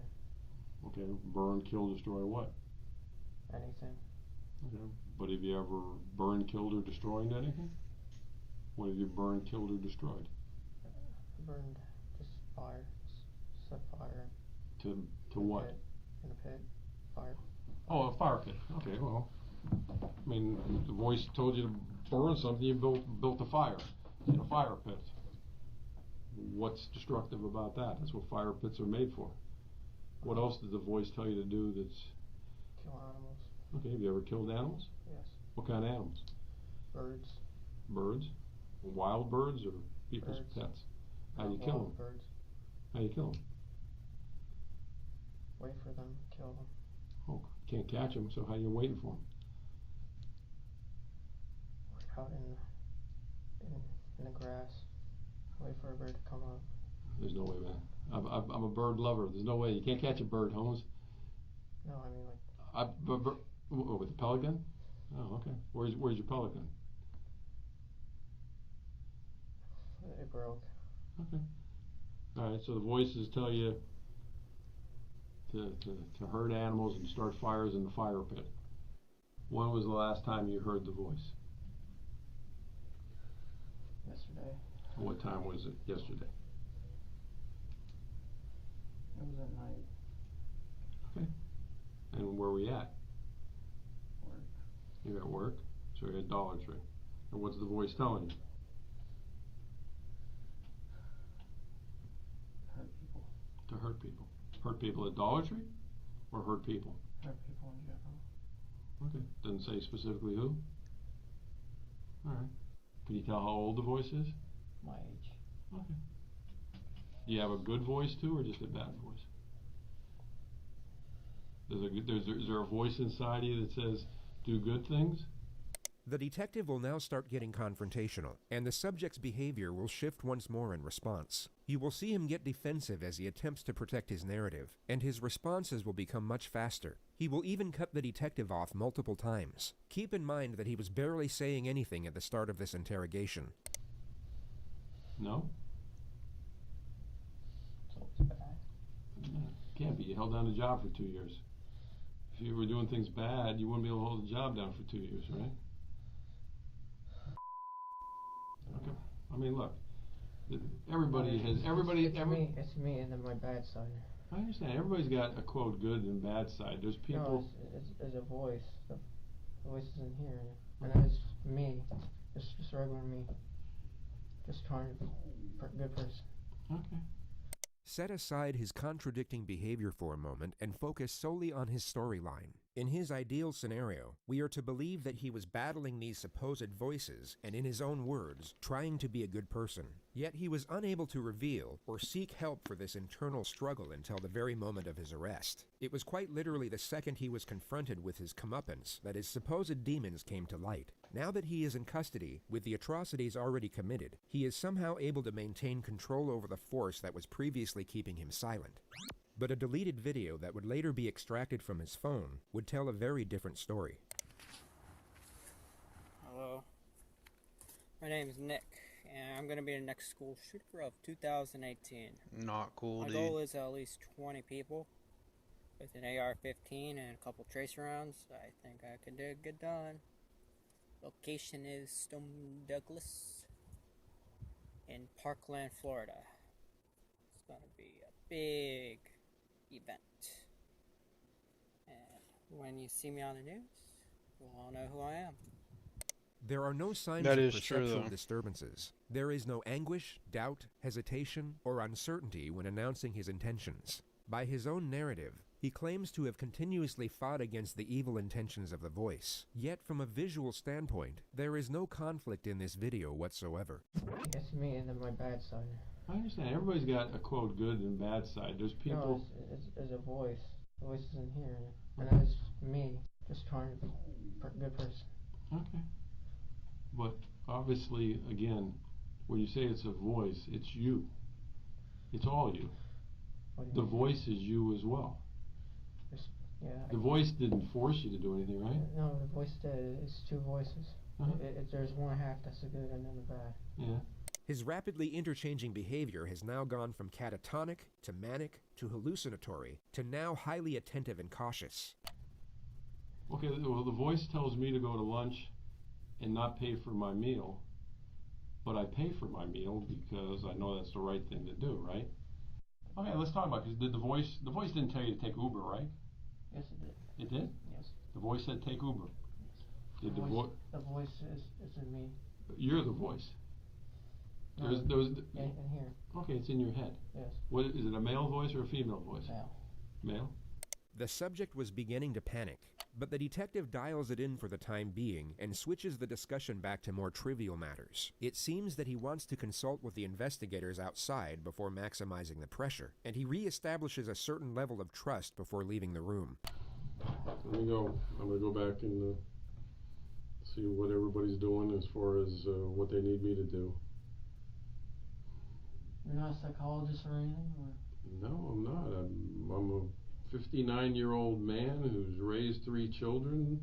Okay, burn, kill, destroy what? Anything. Okay, but have you ever burned, killed, or destroyed anything? What have you burned, killed, or destroyed? Burned, just fire, set fire. To what? In a pit, fire. Oh, a fire pit. Okay, well, I mean, the voice told you burn something, you built a fire in a fire pit. What's destructive about that? That's what fire pits are made for. What else did the voice tell you to do that's... Kill animals. Okay, have you ever killed animals? Yes. What kind of animals? Birds. Birds? Wild birds or people's Birds. pets? How do you Not kill wild them? Birds. How do you kill them? Wait for them, kill them. Oh, can't catch them, so how you waiting for them? Out in the grass. Wait for a bird to come up. There's no way, man. I'm a bird lover. There's no way. You can't catch a bird, Holmes. No, I mean like... With a pellet gun? Oh, okay. Where's your pellet gun? It broke. Okay. Alright, so the voices tell you to hurt animals and start fires in the fire pit. When was the last time you heard the voice? Yesterday. What time was it yesterday? It was at night. Okay. And where were we at? Work. You're at work? So you're at Dollar Tree. And what's the voice telling you? Hurt people. To hurt people. Hurt people at Dollar Tree? Or hurt people? Hurt people in general. Okay. Doesn't say specifically who? Alright. Can you tell how old the voice is? My age. Okay. Do you have a good voice too, or just a bad voice? Is there a voice inside you that says, do good things? The detective will now start getting confrontational, and the subject's behavior will shift once more in response. You will see him get defensive as he attempts to protect his narrative, and his responses will become much faster. He will even cut the detective off multiple times. Keep in mind that he was barely saying anything at the start of this interrogation. No? So it's bad. Yeah, can't be. You held down the job for 2 years. If you were doing things bad, you wouldn't be able to hold the job down for 2 years, right? Okay. I mean, look. Everybody has. It's me and then my bad side. I understand. Everybody's got a quote good and bad side. There's people. No, it's a voice. The voice isn't here, and it's me, just regular me, just trying to be a good person. Okay. Set aside his contradicting behavior for a moment and focus solely on his storyline. In his ideal scenario, we are to believe that he was battling these supposed voices and, in his own words, trying to be a good person. Yet he was unable to reveal or seek help for this internal struggle until the very moment of his arrest. It was quite literally the second he was confronted with his comeuppance that his supposed demons came to light. Now that he is in custody, with the atrocities already committed, he is somehow able to maintain control over the force that was previously keeping him silent. But a deleted video that would later be extracted from his phone would tell a very different story. Hello, my name is Nick, and I'm going to be the next school shooter of 2018. Not cool, dude. My goal is at least 20 people with an AR-15 and a couple tracer rounds. I think I can get done. Location is Stone Douglas in Parkland, Florida. It's going to be a big event. And when you see me on the news, you'll all know who I am. There are no signs That of is true, perceptual though. disturbances. There is no anguish, doubt, hesitation, or uncertainty when announcing his intentions. By his own narrative, he claims to have continuously fought against the evil intentions of the voice. Yet from a visual standpoint, there is no conflict in this video whatsoever. It's me and then my bad side. I understand. Everybody's got a quote good and bad side. There's people. No, it's a voice. The voice isn't here, and it's me, just trying to be a good person. Okay. But obviously, again, when you say it's a voice, it's you. It's all you. The voice is you as well. Yeah. The voice didn't force you to do anything, right? No, the voice did. It's two voices. There's one half that's the good and then the bad. Yeah. His rapidly interchanging behavior has now gone from catatonic to manic to hallucinatory to now highly attentive and cautious. Okay, well, the voice tells me to go to lunch and not pay for my meal, but I pay for my meal because I know that's the right thing to do, right? Okay, let's talk about it, because the voice didn't tell you to take Uber, right? Yes, it did. It did? Yes. The voice said take Uber. Did the voice is in me. You're the voice. No, in here. Okay, it's in your head. Yes. What is it? A male voice or a female voice? Male. Male. The subject was beginning to panic, but the detective dials it in for the time being and switches the discussion back to more trivial matters. It seems that he wants to consult with the investigators outside before maximizing the pressure, and he reestablishes a certain level of trust before leaving the room. Let me go. I'm going to go back and see what everybody's doing as far as what they need me to do. You're not a psychologist or anything? Or? No, I'm not. I'm a 59-year-old man who's raised 3 children,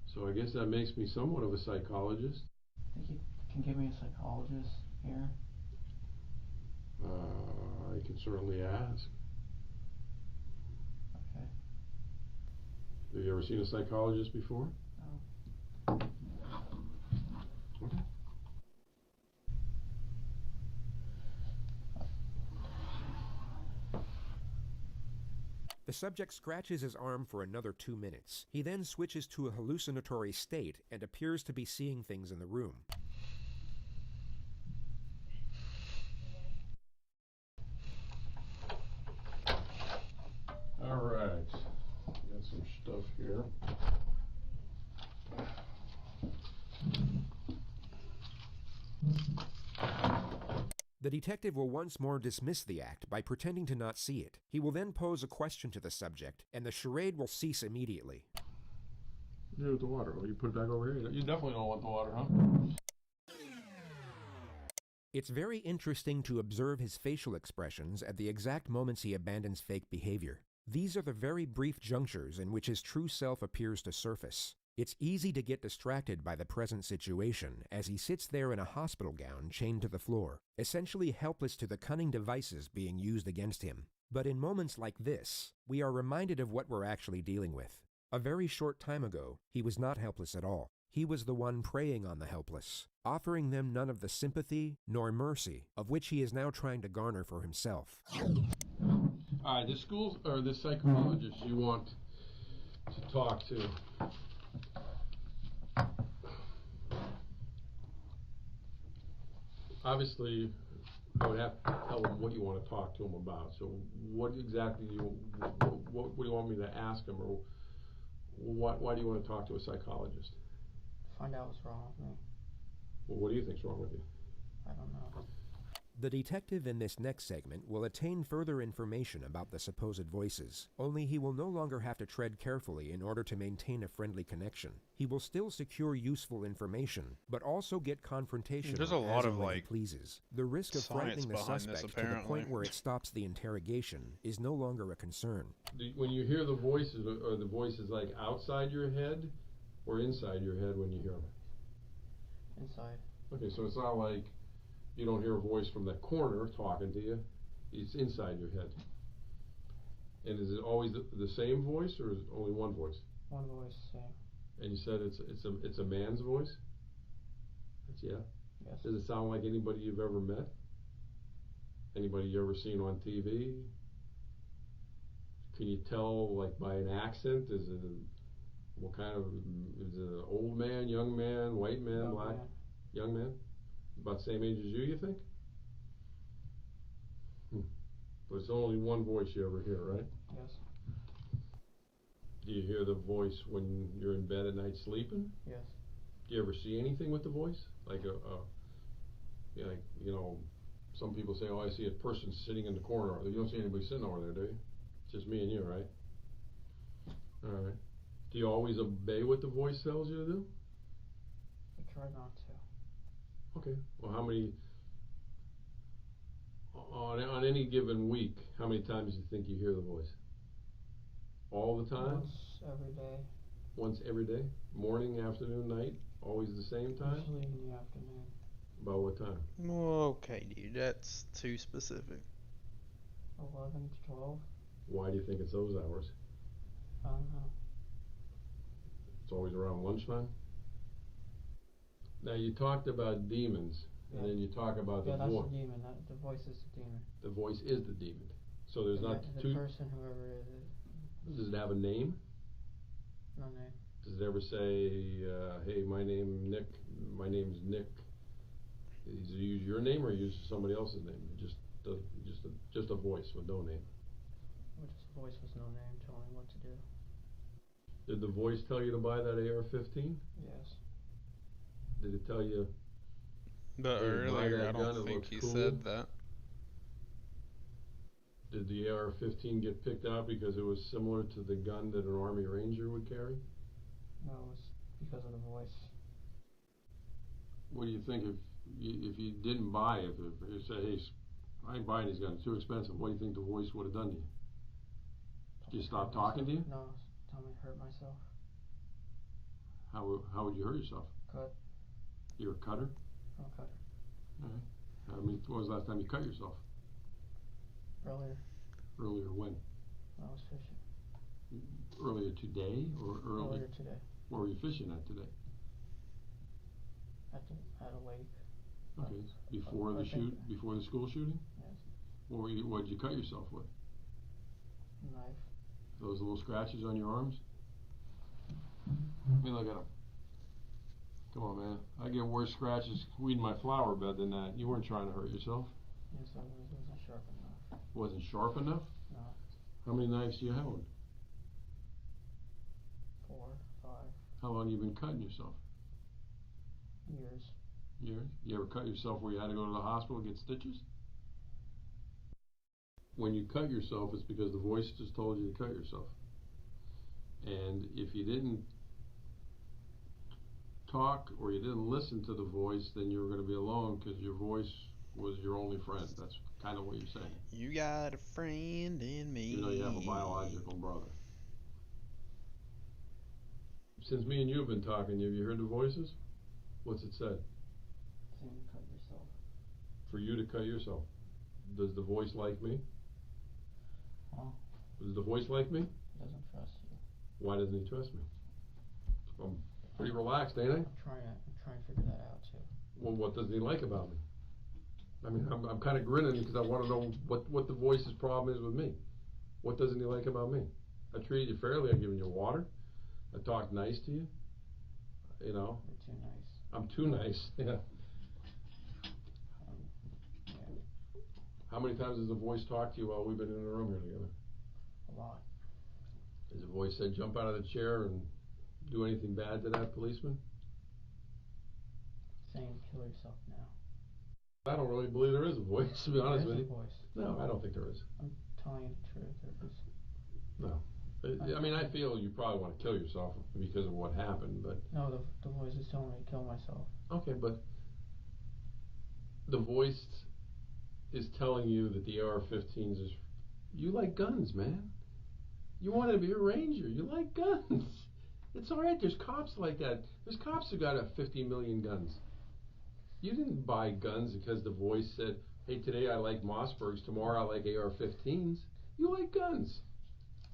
so I guess that makes me somewhat of a psychologist. Think you can give me a psychologist here? I can certainly ask. Okay. Have you ever seen a psychologist before? No. Okay. The subject scratches his arm for another 2 minutes. He then switches to a hallucinatory state and appears to be seeing things in the room. All right. Got some stuff here. The detective will once more dismiss the act by pretending to not see it. He will then pose a question to the subject, and the charade will cease immediately. What do you do with the water? Well, you put it back over here. You definitely don't want the water, huh? It's very interesting to observe his facial expressions at the exact moments he abandons fake behavior. These are the very brief junctures in which his true self appears to surface. It's easy to get distracted by the present situation as he sits there in a hospital gown chained to the floor, essentially helpless to the cunning devices being used against him. But in moments like this, we are reminded of what we're actually dealing with. A very short time ago, he was not helpless at all. He was the one preying on the helpless, offering them none of the sympathy nor mercy of which he is now trying to garner for himself. All right, the schools or the psychologist you want to talk to. Obviously, I would have to tell him what you want to talk to him about. So, what exactly do you want me to ask him, or why do you want to talk to a psychologist? Find out what's wrong with me. Well, what do you think's wrong with you? I don't know. The detective in this next segment will attain further information about the supposed voices, only he will no longer have to tread carefully in order to maintain a friendly connection. He will still secure useful information, but also get confrontation. There's a lot of like pleases. The risk of frightening the suspect to the point where it stops the interrogation is no longer a concern. When you hear the voices, are the voices like outside your head or inside your head when you hear them? Inside. Okay, so it's not like you don't hear a voice from that corner talking to you. It's inside your head. And is it always the same voice, or is it only one voice? One voice, same. And you said it's a man's voice? That's yeah. Yes. Does it sound like anybody you've ever met? Anybody you ever seen on TV? Can you tell like by an accent? Is it what kind of? Is it an old man, young man, white man, Young black? man. Young man? About the same age as you think? But it's only one voice you ever hear, right? Yes. Do you hear the voice when you're in bed at night sleeping? Yes. Do you ever see anything with the voice? Like yeah, like, you know, some people say, oh, I see a person sitting in the corner. You don't see anybody sitting over there, do you? It's just me and you, right? All right. Do you always obey what the voice tells you to do? I try not to. Okay. Well, how many on any given week? How many times do you think you hear the voice? All the time? Once every day. Once every day? Morning, afternoon, night? Always the same time? Usually in the afternoon. About what time? Okay, dude, that's too specific. 11 to 12. Why do you think it's those hours? I don't know. It's always around lunchtime? Now you talked about demons, and then you talk about the voice. Yeah, that's the demon. The voice is the demon. The voice is the demon. So there's not the two. person, whoever it is. Does it have a name? No name. Does it ever say, hey, my name's Nick, does he use your name or use somebody else's name? Just a voice with no name. Just a voice with no name telling me what to do. Did the voice tell you to buy that AR-15? Yes. Did it tell you? But hey, earlier, I gun, don't think he cool? said that. Did the AR-15 get picked out because it was similar to the gun that an Army Ranger would carry? No, it was because of the voice. What do you think if you didn't buy it, if you say, hey, I ain't buying these guns, it's too expensive, what do you think the voice would have done to you? Did you stop talking to you? No, tell me to hurt myself. How would you hurt yourself? Cut. You're a cutter? I'm a cutter. Alright. When was the last time you cut yourself? Earlier. Earlier when? When I was fishing. Earlier today or Earlier today. Where were you fishing at today? At a lake. Okay. Before the school shooting? Yes. What did you cut yourself with? Knife. Those little scratches on your arms? Let me look at them. Come on, man. I get worse scratches weeding my flower bed than that. You weren't trying to hurt yourself. Yes, it wasn't sharp enough. Wasn't sharp enough? No. How many knives do you own? 4, 5. How long have you been cutting yourself? Years. Years? You ever cut yourself where you had to go to the hospital and get stitches? When you cut yourself, it's because the voice just told you to cut yourself. And if you didn't talk or you didn't listen to the voice, then you were going to be alone because your voice was your only friend. That's kind of what you're saying. You got a friend in me. You know you have a biological brother. Since me and you have been talking, have you heard the voices? What's it said? Saying to cut yourself. For you to cut yourself. Does the voice like me? Huh? Does the voice like me? He doesn't trust you. Why doesn't he trust me? I'm pretty relaxed, ain't I? I'm trying to figure that out too. Well, what doesn't he like about me? I mean, I'm kind of grinning because I want to know what the voice's problem is with me. What doesn't he like about me? I treated you fairly. I've given you water. I talked nice to you. You know. You're too nice. I'm too nice. Yeah. Yeah. How many times has the voice talked to you while we've been in the room here together? A lot. Has the voice said jump out of the chair and do anything bad to that policeman? Saying kill yourself now. I don't really believe there is a voice, to be honest with you. There is a voice. No, I don't think there is. I'm telling you the truth. There is. No. I mean, I feel you probably want to kill yourself because of what happened, but... No, the voice is telling me to kill myself. Okay, but the voice is telling you that the AR-15s is... You like guns, man. You want to be a ranger. You like guns. It's all right. There's cops like that. There's cops who got 50 million guns. You didn't buy guns because the voice said, hey, today I like Mossbergs, tomorrow I like AR-15s. You like guns.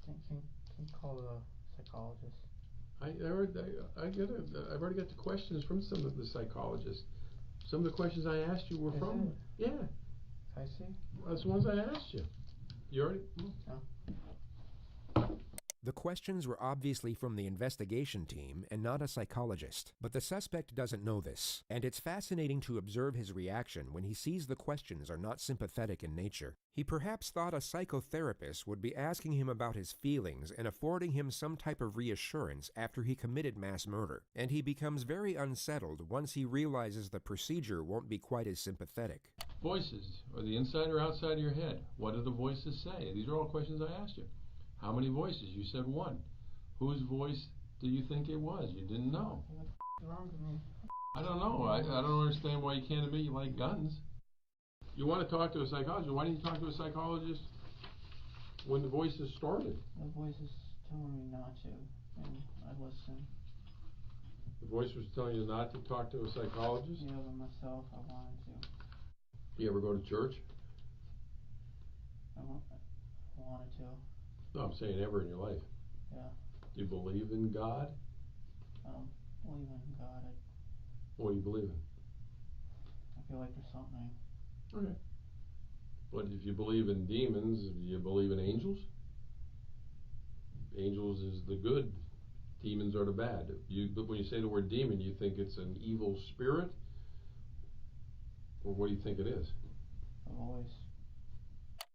Can you call the psychologist? I get it. I've already got the questions from some of the psychologists. Some of the questions I asked you were from... Yeah. I see. That's the ones I asked you. You already... No. The questions were obviously from the investigation team and not a psychologist, but the suspect doesn't know this, and it's fascinating to observe his reaction when he sees the questions are not sympathetic in nature. He perhaps thought a psychotherapist would be asking him about his feelings and affording him some type of reassurance after he committed mass murder, and he becomes very unsettled once he realizes the procedure won't be quite as sympathetic. Voices, are the inside or outside of your head? What do the voices say? These are all questions I asked you. How many voices? You said one. Whose voice do you think it was? You didn't know. What's wrong with me? I don't know. I don't understand why you can't admit you like guns. You want to talk to a psychologist. Why didn't you talk to a psychologist when the voices started? The voice is telling me not to, and I listen. The voice was telling you not to talk to a psychologist? Yeah, but myself, I wanted to. You ever go to church? I wanted to. No, I'm saying ever in your life. Yeah. Do you believe in God? I don't believe in God. What do you believe in? I feel like there's something. Okay. But if you believe in demons, do you believe in angels? Angels is the good demons are the bad. But when you say the word demon, you think it's an evil spirit? Or what do you think it is? A voice.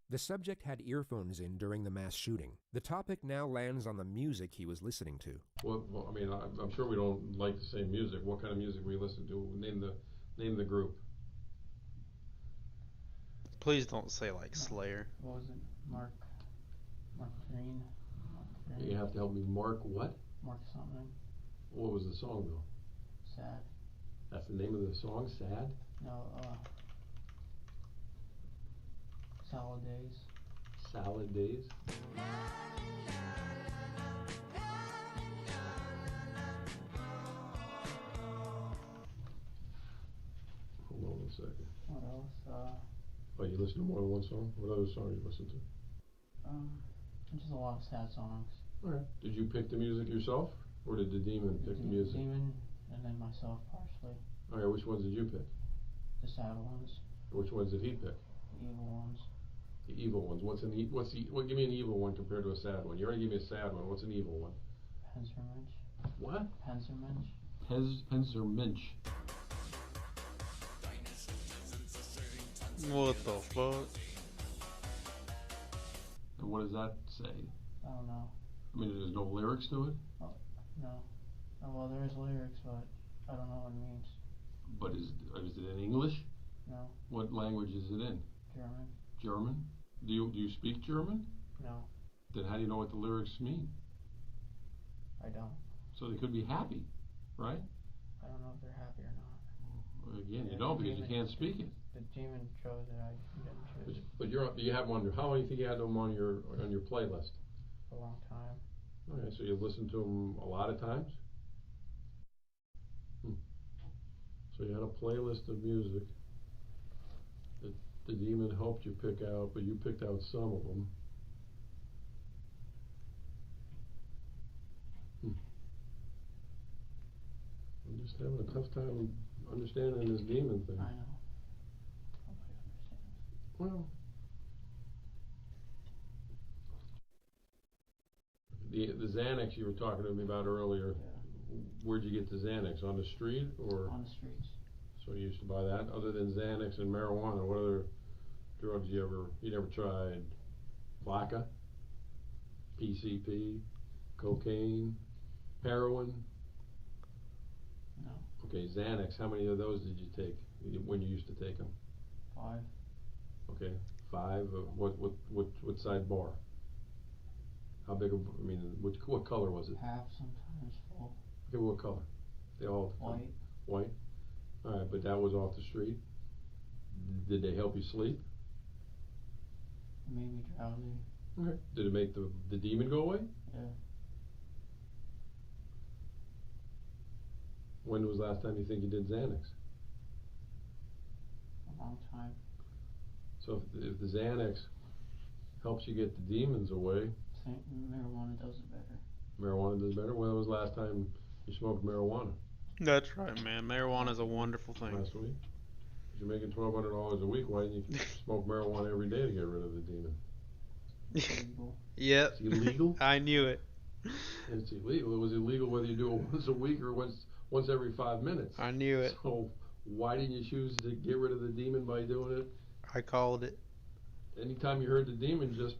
The subject had earphones in during the mass shooting. The topic now lands on the music he was listening to. Well, I mean, I'm sure we don't like the same music. What kind of music were you listening to? Name the group. Please don't say like Slayer. What was it? Mark Green. You have to help me. Mark what? Mark something. What was the song though? Sad. That's the name of the song? Sad? No, Salad Days. Salad Days? Hold on 1 second. What else? Oh, you listen to more than one song? What other song you listen to? Just a lot of sad songs. Alright. Did you pick the music yourself? Or did the demon pick the music? Demon, and then myself partially. Alright, which ones did you pick? The sad ones. Which ones did he pick? The evil ones. The evil ones. Give me an evil one compared to a sad one. You already gave me a sad one. What's an evil one? Panzermensch. What? Panzermensch. Panzermensch. What the fuck? And what does that say? I don't know. I mean, there's no lyrics to it? Oh, no. Oh, well, there is lyrics, but I don't know what it means. But is it in English? No. What language is it in? German. German? Do you speak German? No. Then how do you know what the lyrics mean? I don't. So they could be happy, right? I don't know if they're happy or not. Well, again, you don't because you can't speak it. The demon chose it. I didn't choose. But you have one. How long do you think you had them on your playlist? A long time. Okay, so you listen to them a lot of times? So you had a playlist of music that the demon helped you pick out, but you picked out some of them. I'm just having a tough time understanding this demon thing. I know. Nobody understands. Well, the Xanax you were talking to me about earlier, where'd you get the Xanax? On the street or? On the streets. So you used to buy that? Other than Xanax and marijuana, what other drugs you never tried? Vodka? PCP? Cocaine? Heroin? No. Okay, Xanax, how many of those did you take when you used to take them? 5. Okay, 5. What side bar? How big? What color was it? Half, sometimes full. Okay, what color? They all white. White. All right, but that was off the street. Did they help you sleep? It made me drowsy. Okay. Did it make the demon go away? Yeah. When was the last time you think you did Xanax? A long time. So if the Xanax helps you get the demons away, marijuana does it better. Marijuana does better? When was the last time you smoked marijuana? That's right, man. Marijuana is a wonderful thing. Last week? If you're making $1,200 a week, why didn't you smoke marijuana every day to get rid of the demon? Illegal. Yep. It's illegal? I knew it. It's illegal. It was illegal whether you do it once a week or once every 5 minutes. I knew it. So why didn't you choose to get rid of the demon by doing it? I called it. Anytime you heard the demon, just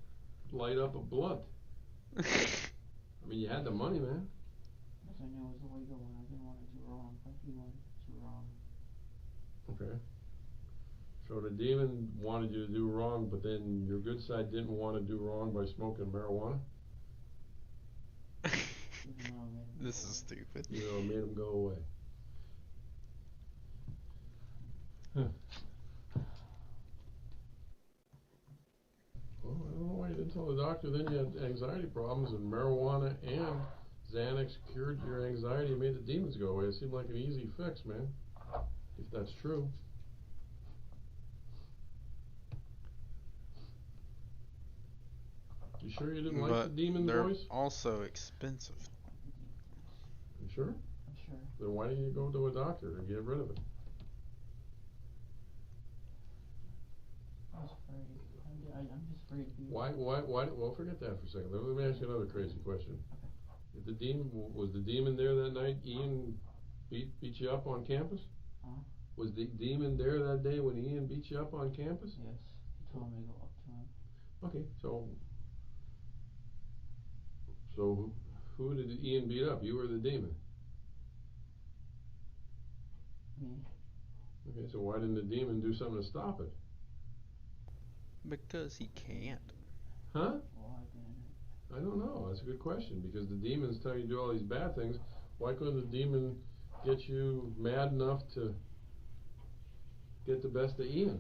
light up a blunt. I mean, you had the money, man. Because I knew it was illegal and I didn't want to do wrong, but he wanted to do wrong. Okay. So the demon wanted you to do wrong, but then your good side didn't want to do wrong by smoking marijuana? This is stupid. You know, it made him go away. Huh. Well, I don't know why you didn't tell the doctor then you had anxiety problems and marijuana and Xanax cured your anxiety and made the demons go away. It seemed like an easy fix, man. If that's true. You sure you didn't like the demon they're voice? Also expensive. You sure? I'm sure. Then why didn't you go to a doctor and get rid of it? I was afraid. I'm just afraid to be... Why, well, forget that for a second. Let me ask you another crazy question. The demon, was the demon there that night? Ian beat you up on campus? Huh? Was the demon there that day when Ian beat you up on campus? Yes. He told me to go up to him. Okay, so who did Ian beat up? You or the demon? Me. Okay, so why didn't the demon do something to stop it? Because he can't. Huh? Why didn't I don't know. That's a good question, because the demons tell you to do all these bad things. Why couldn't the demon get you mad enough to get the best of Ian?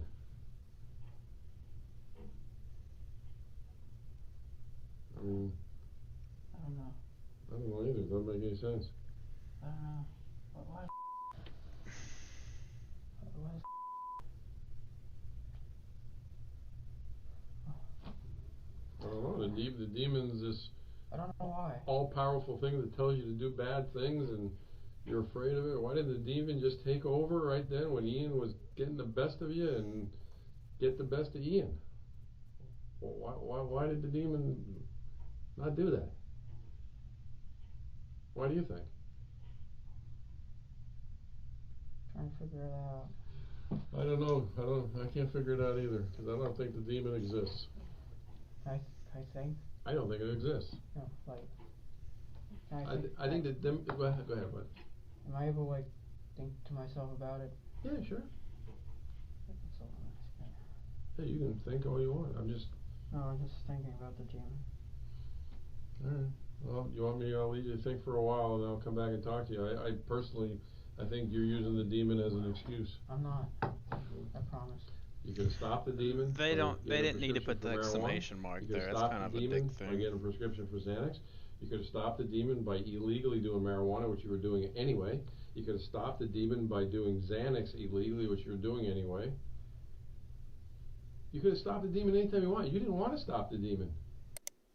I mean, I don't know. I don't know either. It doesn't make any sense. I don't know. Why? Why? I don't know. The demon's this I don't know why. all-powerful thing that tells you to do bad things, and you're afraid of it. Why didn't the demon just take over right then when Ian was getting the best of you and get the best of Ian? Why did the demon not do that? Why do you think? Trying to figure it out. I don't know. I can't figure it out either, because I don't think the demon exists. I think. I don't think it exists. No, like. I think that them. Go ahead, bud. Am I able to like think to myself about it? Yeah, sure. That's all I'm asking. Hey, you can think all you want. I'm just. No, I'm just thinking about the demon. All right. Well, you want me? I'll leave you to think for a while, and I'll come back and talk to you. I personally, I think you're using the demon as an excuse. I'm not. I promise. You could stop the demon. They didn't need to put the exclamation mark there. That's kind of a big thing. By getting a prescription for Xanax. You could have stopped the demon by illegally doing marijuana, which you were doing anyway. You could have stopped the demon by doing Xanax illegally, which you were doing anyway. You could have stopped the demon anytime you want. You didn't want to stop the demon.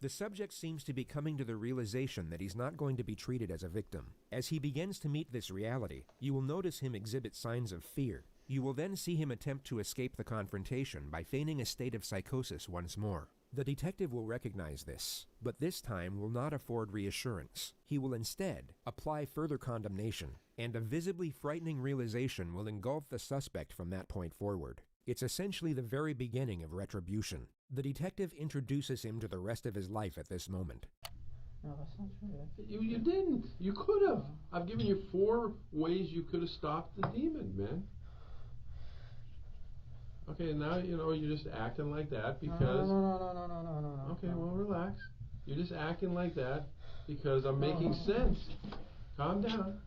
The subject seems to be coming to the realization that he's not going to be treated as a victim. As he begins to meet this reality, you will notice him exhibit signs of fear. You will then see him attempt to escape the confrontation by feigning a state of psychosis once more. The detective will recognize this, but this time will not afford reassurance. He will instead apply further condemnation, and a visibly frightening realization will engulf the suspect from that point forward. It's essentially the very beginning of retribution. The detective introduces him to the rest of his life at this moment. No, that's not true. You didn't. You could have. I've given you 4 ways you could have stopped the demon, man. Okay, now you're just acting like that because. No. Okay, well, relax. You're just acting like that because I'm making sense. Calm down.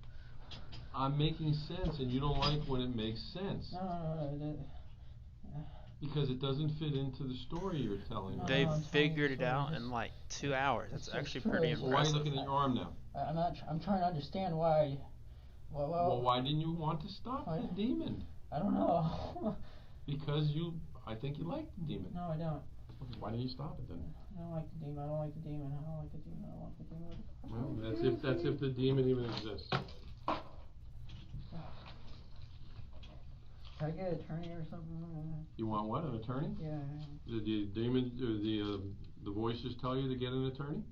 I'm making sense, and you don't like when it makes sense. No. Because it doesn't fit into the story you're telling me. They figured it out in like 2 hours. That's actually pretty impressive. Well, why are you looking at your arm now? I'm trying to understand why. Well, why didn't you want to stop the demon? I don't know. Because I think you like the demon. No, I don't. Okay, why didn't you stop it then? I don't like the demon. I don't like the demon. I don't like the demon. I don't like the demon. Well, that's if the demon even exists. Can I get an attorney or something? You want what? An attorney? Yeah. Did the demon, the voices tell you to get an attorney?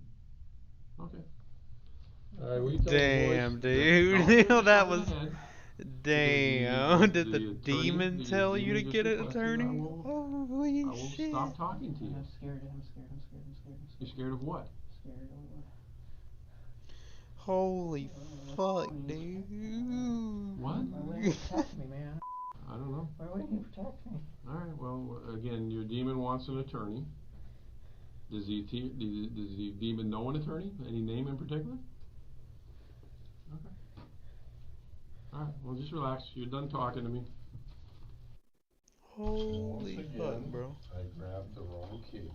Okay. All right, we tell damn, the voice, dude. That was. ahead. Damn. Did the demon tell you to get an attorney? Holy I will shit. stop talking to you. I'm scared. You're scared of what? Scared of Holy fuck, dude. What? Why wouldn't you protect me, man? I don't know. Why wouldn't you protect me? All right. Well, again, your demon wants an attorney. Does the demon know an attorney? Any name in particular? Okay. All right. Well, just relax. You're done talking to me. Holy fuck, bro. I grabbed the wrong key.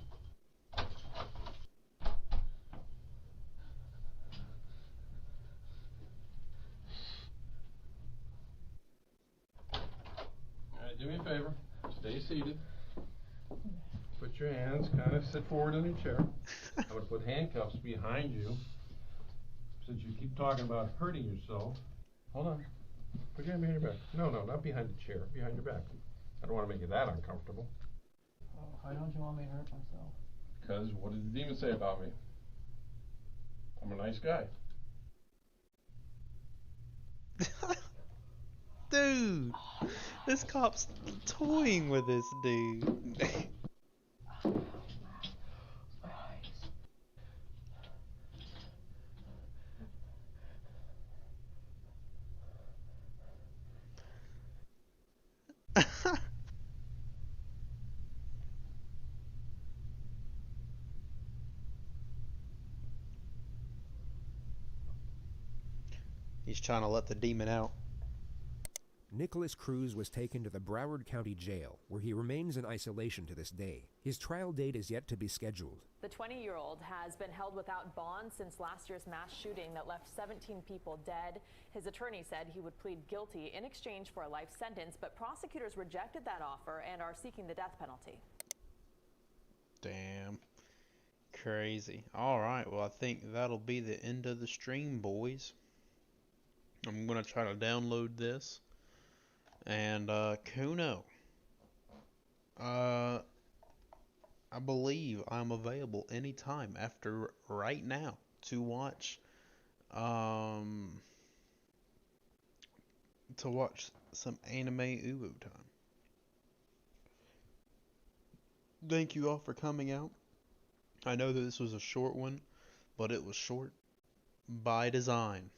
Alright, do me a favor. Stay seated. Put your hands, kind of sit forward in your chair. I'm going to put handcuffs behind you. Since you keep talking about hurting yourself. Hold on. Put your hand behind your back. No, not behind the chair. Behind your back. I don't want to make you that uncomfortable. Why don't you want me to hurt myself? Because what did the demon say about me? I'm a nice guy. Dude, this cop's toying with this dude. He's trying to let the demon out. Nicholas Cruz was taken to the Broward County Jail, where he remains in isolation to this day. His trial date is yet to be scheduled. The 20-year-old has been held without bond since last year's mass shooting that left 17 people dead. His attorney said he would plead guilty in exchange for a life sentence, but prosecutors rejected that offer and are seeking the death penalty. Damn. Crazy. Alright, well I think that'll be the end of the stream, boys. I'm going to try to download this. And, Kuno. I believe I'm available anytime after right now to watch, some anime Uwu time. Thank you all for coming out. I know that this was a short one, but it was short by design.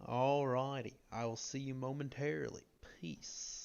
Alrighty, I will see you momentarily. Peace.